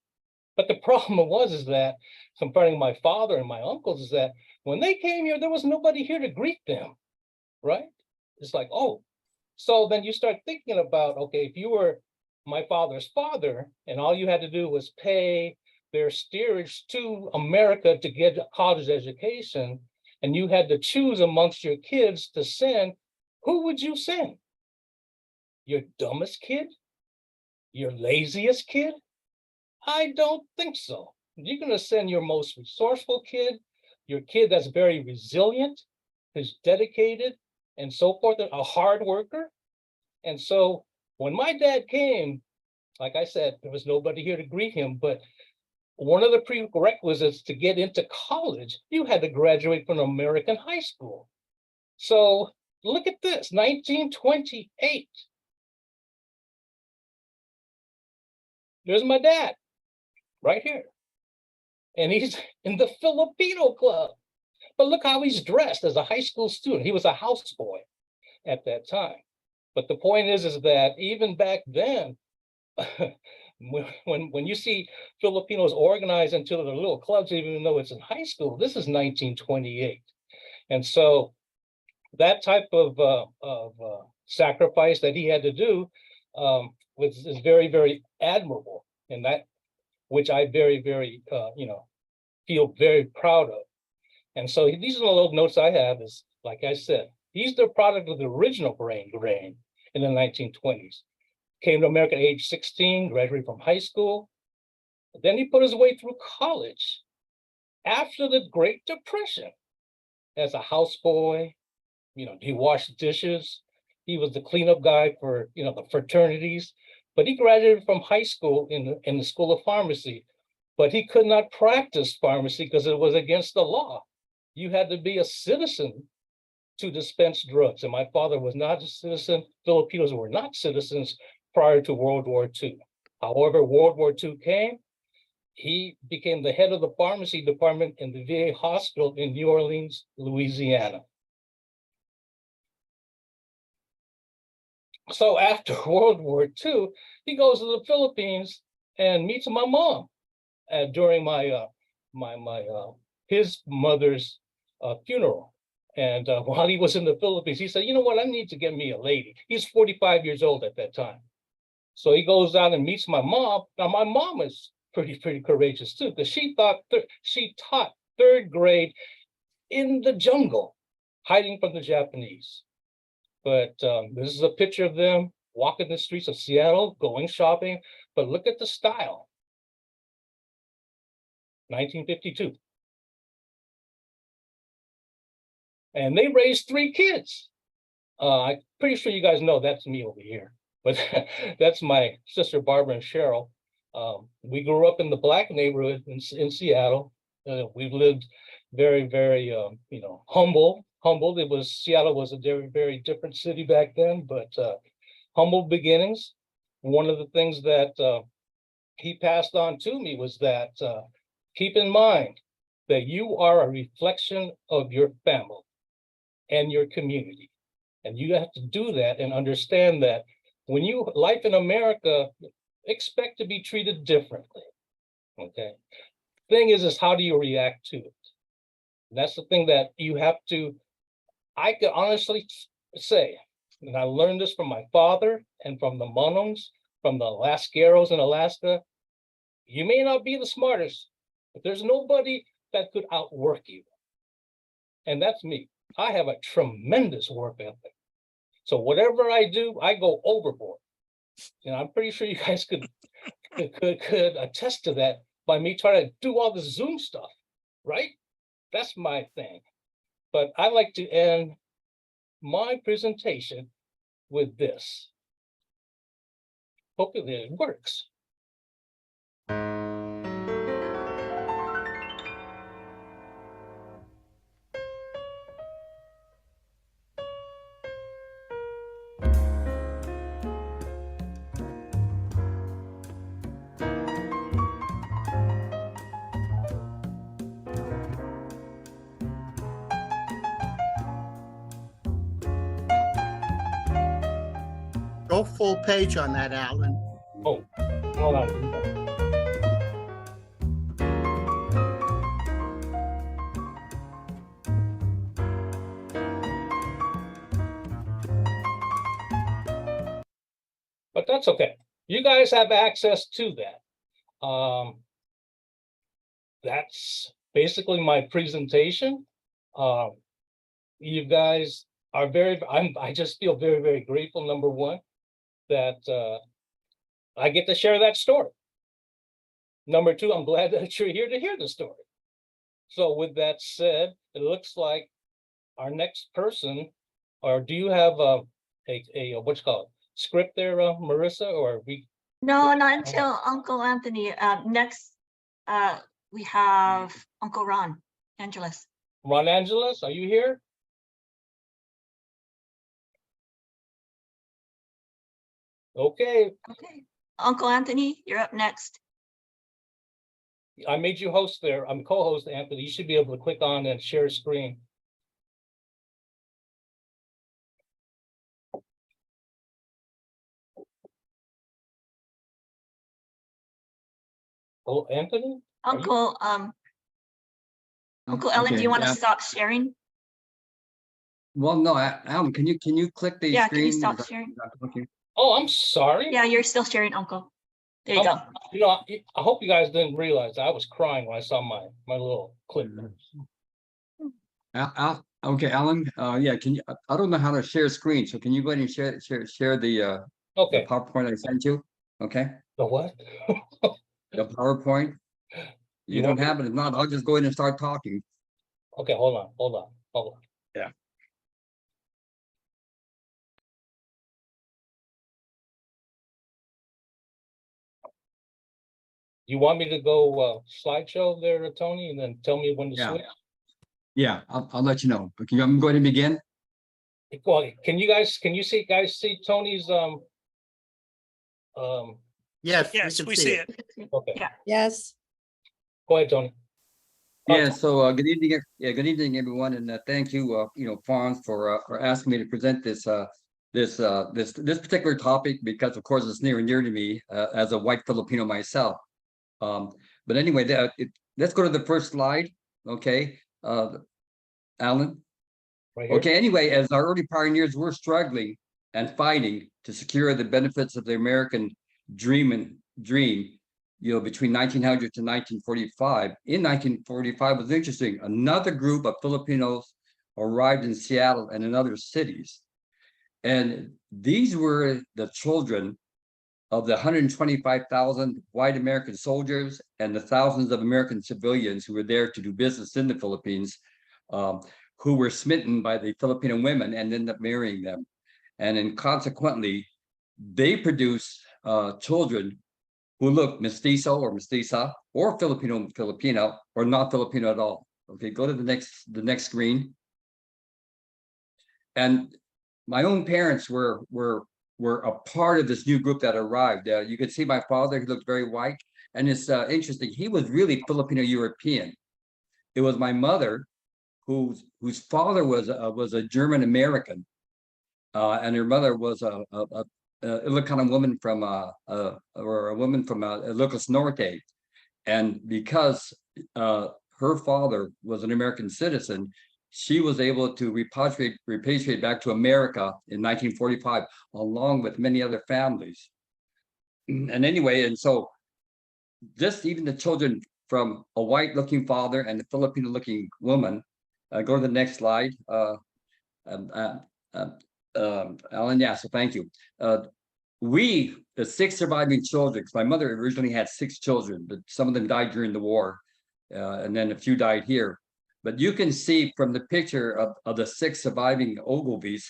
But the problem is that, comparing my father and my uncles, is that when they came here, there was nobody here to greet them, right? It's like, oh, so then you start thinking about, okay, if you were my father's father, and all you had to do was pay their steerage to America to get a college education, and you had to choose amongst your kids to send, who would you send? Your dumbest kid? Your laziest kid? I don't think so. You're going to send your most resourceful kid, your kid that's very resilient, who's dedicated, and so forth, a hard worker. And so when my dad came, like I said, there was nobody here to greet him, but one of the prerequisites to get into college, you had to graduate from American high school. So look at this, 1928. There's my dad, right here. And he's in the Filipino club. But look how he's dressed as a high school student. He was a houseboy at that time. But the point is that even back then, when you see Filipinos organize into their little clubs, even though it's in high school, this is 1928. And so that type of sacrifice that he had to do is very, very admirable. And that, which I very, very, feel very proud of. And so these are the little notes I have is, like I said, he's the product of the original brain drain in the 1920s. Came to America at age 16, graduated from high school. Then he put his way through college. after the Great Depression as a houseboy. He washed dishes. He was the cleanup guy for, the fraternities. But he graduated from high school in the School of Pharmacy. But he could not practice pharmacy because it was against the law. You had to be a citizen to dispense drugs. And my father was not a citizen. Filipinos were not citizens prior to World War II. However, World War II came. He became the head of the pharmacy department in the VA hospital in New Orleans, Louisiana. So after World War II, he goes to the Philippines and meets my mom during his mother's funeral. And while he was in the Philippines, he said, "You know what? I need to get me a lady." He's 45 years old at that time. So he goes out and meets my mom. Now, my mom is pretty courageous too, because she taught third grade in the jungle, hiding from the Japanese. But this is a picture of them walking the streets of Seattle, going shopping. But look at the style. 1952. And they raised 3 kids. I'm pretty sure you guys know that's me over here. But that's my sister Barbara and Cheryl. We grew up in the Black neighborhood in Seattle. We've lived very, very, humble. Seattle was a very, very different city back then, but humble beginnings. One of the things that he passed on to me was that keep in mind that you are a reflection of your family and your community. And you have to do that and understand that when life in America, expect to be treated differently. Okay. Thing is how do you react to it? And that's the thing that you have to, I can honestly say, and I learned this from my father and from the Monoms, from the Lascaros in Alaska. You may not be the smartest, but there's nobody that could outwork you. And that's me. I have a tremendous work ethic. So whatever I do, I go overboard. I'm pretty sure you guys could attest to that by me trying to do all the Zoom stuff, right? That's my thing. But I like to end my presentation with this. Hopefully it works. Go full page on that, Alan. Oh, hold on. But that's okay. You guys have access to that. That's basically my presentation. You guys are I just feel very, very grateful, number one, that I get to share that story. Number two, I'm glad that you're here to hear the story. So with that said, it looks like our next person, or do you have a what's called script there, Marissa, or we? No, not until Uncle Anthony. Next, we have Uncle Ron Angeles. Ron Angeles, are you here? Okay. Okay. Uncle Anthony, you're up next. I made you host there. I'm co-host, Anthony. You should be able to click on and share screen. Oh, Anthony? Uncle, Uncle Ellen, do you want to stop sharing? Well, no, Alan, can you click the Yeah, screen? can you stop sharing? Oh, I'm sorry. Yeah, you're still sharing, Uncle. There you go. You know, I hope you guys didn't realize I was crying when I saw my little clip. Okay, Alan, yeah, can you, I don't know how to share screen, so can you go ahead and share the Okay. the PowerPoint I sent you? Okay. The what? The PowerPoint. You don't have it. If not, I'll just go in and start talking. Okay, hold on. Yeah. You want me to go slideshow there, Tony, and then tell me when to Yeah. switch? Yeah, I'll let you know. But I'm going to begin. Well, can you see Tony's Yes, we see it. Okay. Yeah. Yes. Go ahead, Tony. Yeah, so good evening, good evening, everyone, and thank you, FANHS for asking me to present this this particular topic because, of course, it's near and dear to me as a white Filipino myself. But anyway, let's go to the first slide. Okay, Alan. Right here. Okay. Anyway, as our early pioneers were struggling and fighting to secure the benefits of the American dream, between 1900 to 1945. In 1945 was interesting. Another group of Filipinos arrived in Seattle and in other cities. And these were the children of the 125,000 white American soldiers and the thousands of American civilians who were there to do business in the Philippines, who were smitten by the Filipino women and ended up marrying them. And then consequently, they produced children who look mestizo or mestiza or Filipino or not Filipino at all. Okay, go to the next screen. And my own parents were a part of this new group that arrived. You could see my father, he looked very white. And it's interesting, he was really Filipino European. It was my mother whose father was a German American. And her mother was a Ilocano woman from or a woman from Ilocos Norte, and because her father was an American citizen, she was able to repatriate back to America in 1945, along with many other families. And anyway, and so just even the children from a white-looking father and a Filipino-looking woman. Go to the next slide. Alan, yeah, so thank you. We, the 6 surviving children, because my mother originally had 6 children, but some of them died during the war, and then a few died here. But you can see from the picture of the 6 surviving Ogilvies,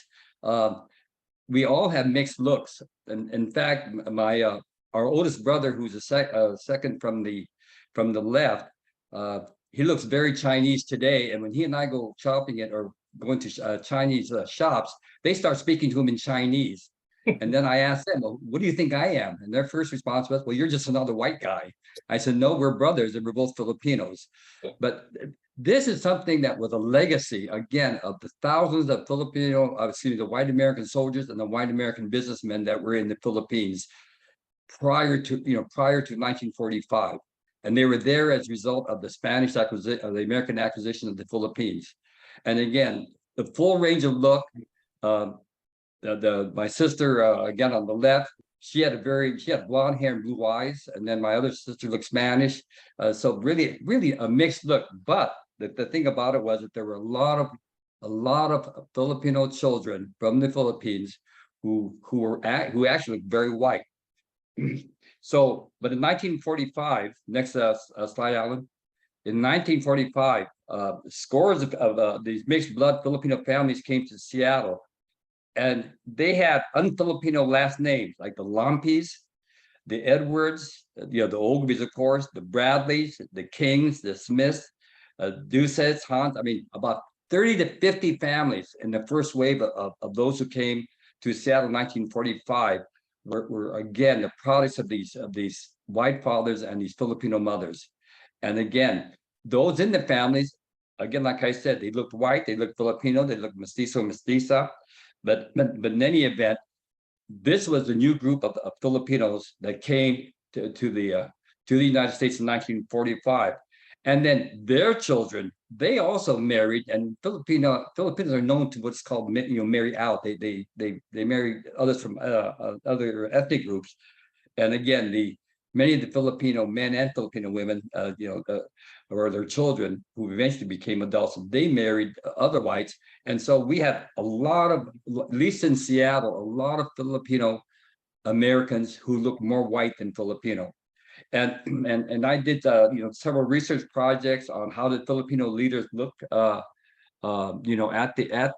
we all have mixed looks. And in fact, our oldest brother, who's a second from the left, he looks very Chinese today. And when he and I go shopping or going to Chinese shops, they start speaking to him in Chinese. And then I asked them, well, what do you think I am? And their first response was, well, you're just another white guy. I said, no, we're brothers and we're both Filipinos. But this is something that was a legacy, again, of the thousands of the white American soldiers and the white American businessmen that were in the Philippines prior to 1945. And they were there as a result of the Spanish acquisition, of the American acquisition of the Philippines. And again, the full range of look, my sister, again, on the left, she had blonde hair and blue eyes. And then my other sister looked Spanish. So really a mixed look. But the thing about it was that there were a lot of Filipino children from the Philippines who actually looked very white. So, but in 1945, next slide, Alan. In 1945, scores of these mixed blood Filipino families came to Seattle, and they had un-Filipino last names like the Lampis, the Edwards, the Ogilvies, of course, the Bradleys, the Kings, the Smiths, Duces, Hans. I mean, about 30 to 50 families in the first wave of those who came to Seattle in 1945 were again the products of these white fathers and these Filipino mothers. And again, those in the families, again, like I said, they looked white, they looked Filipino, they looked mestizo, mestiza. But in any event, this was the new group of Filipinos that came to the United States in 1945. And then their children, they also married, and Filipinos are known to what's called marry out. They marry others from other ethnic groups. And again, many of the Filipino men and Filipino women, or their children who eventually became adults, they married other whites. And so we have a lot of, at least in Seattle, a lot of Filipino Americans who look more white than Filipino. And I did several research projects on how the Filipino leaders look at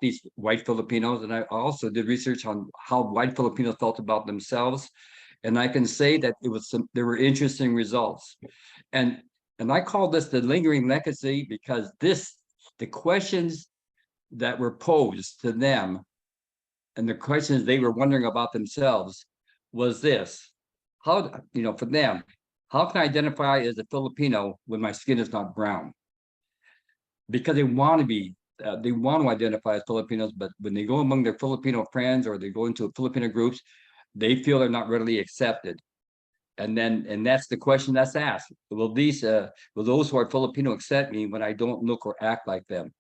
these white Filipinos, and I also did research on how white Filipinos felt about themselves. And I can say that there were interesting results. And I call this the lingering legacy because the questions that were posed to them and the questions they were wondering about themselves was this: how, for them, how can I identify as a Filipino when my skin is not brown? Because they want to identify as Filipinos, but when they go among their Filipino friends or they go into Filipino groups, they feel they're not readily accepted. And that's the question that's asked: will those who are Filipino accept me when I don't look or act like them?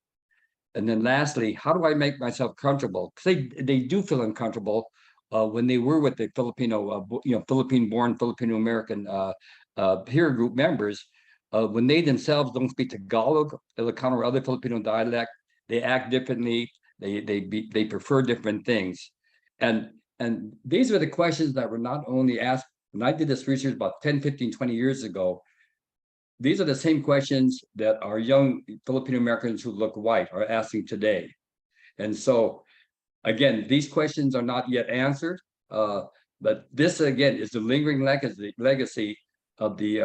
And then lastly, how do I make myself comfortable? Because they do feel uncomfortable when they were with the Philippine-born Filipino American peer group members. When they themselves don't speak Tagalog, Ilocano, or other Filipino dialect, they act differently. They prefer different things, and these are the questions that were not only asked when I did this research about 10, 15, 20 years ago. These are the same questions that our young Filipino Americans who look white are asking today. And so, again, these questions are not yet answered, but this again is the lingering legacy of the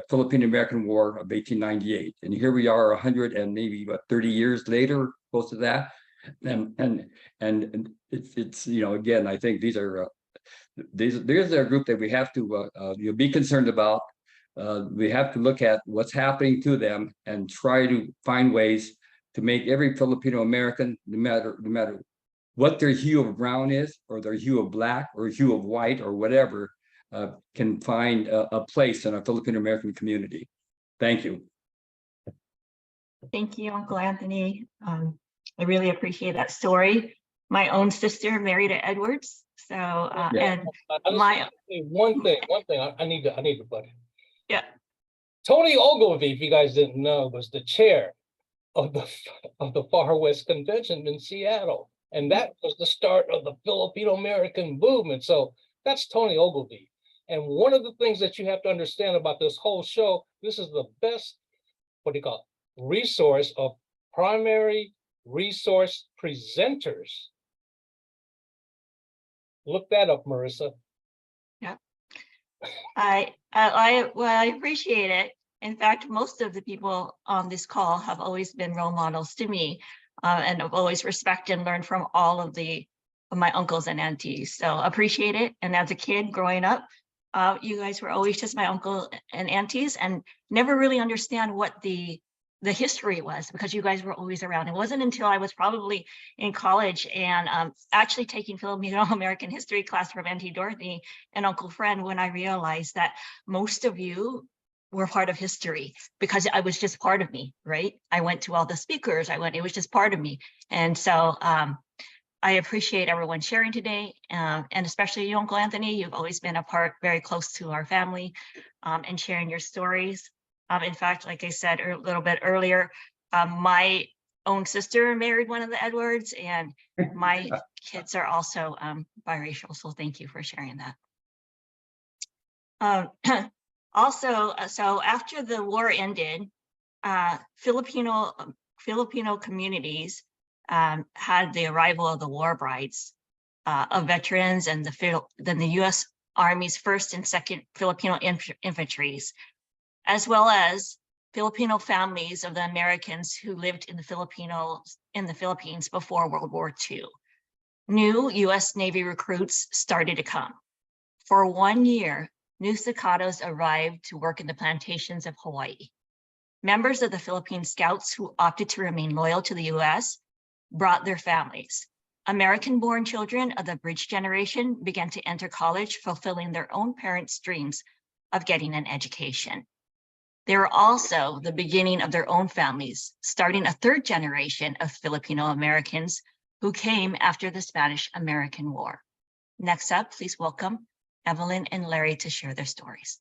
Philippine American War of 1898. And here we are 100 and maybe 30 years later, close to that. And it's again, I think these are there's a group that we have to be concerned about. We have to look at what's happening to them and try to find ways to make every Filipino American, no matter what their hue of brown is, or their hue of black, or hue of white, or whatever, can find a place in our Filipino American community. Thank you. Thank you, Uncle Anthony. I really appreciate that story. My own sister married at Edwards. So, and one thing I need to put in. Yeah. Tony Ogilvie, if you guys didn't know, was the chair of the Far West Convention in Seattle. And that was the start of the Filipino American movement. So that's Tony Ogilvie. And one of the things that you have to understand about this whole show, this is the best, resource of primary resource presenters. Look that up, Marissa. Yeah. I appreciate it. In fact, most of the people on this call have always been role models to me, and I've always respected and learned from all of my uncles and aunties. So appreciate it. And as a kid growing up, you guys were always just my uncle and aunties, and never really understand what the history was, because you guys were always around. It wasn't until I was probably in college and actually taking Filipino American history class from Auntie Dorothy and Uncle Fred when I realized that most of you were part of history, because I was just part of me, right? I went to all the speakers, it was just part of me. And so I appreciate everyone sharing today, and especially you, Uncle Anthony. You've always been a part very close to our family, and sharing your stories. In fact, like I said a little bit earlier, my own sister married one of the Edwards, and my kids are also biracial. So thank you for sharing that. Also, so after the war ended, Filipino communities had the arrival of the war brides of veterans and then the U.S. Army's 1st and 2nd Filipino infantries, as well as Filipino families of the Americans who lived in the Philippines before World War II. New U.S. Navy recruits started to come. For 1 year, new Cicados arrived to work in the plantations of Hawaii. Members of the Philippine Scouts who opted to remain loyal to the U.S. brought their families. American-born children of the bridge generation began to enter college, fulfilling their own parents' dreams of getting an education. They were also the beginning of their own families, starting a 3rd generation of Filipino Americans who came after the Spanish-American War. Next up, please welcome Evelyn and Larry to share their stories.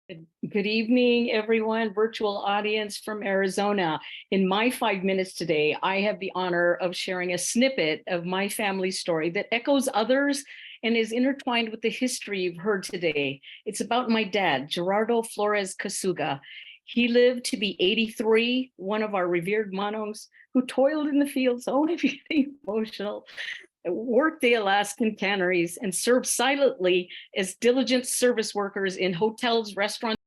Good evening, everyone, virtual audience from Arizona. In my 5 minutes today, I have the honor of sharing a snippet of my family story that echoes others and is intertwined with the history you've heard today. It's about my dad, Gerardo Flores Kasuga. He lived to be 83, one of our revered Manos who toiled in the fields, oh, I'm getting emotional, worked the Alaskan canneries and served silently as diligent service workers in hotels, restaurants,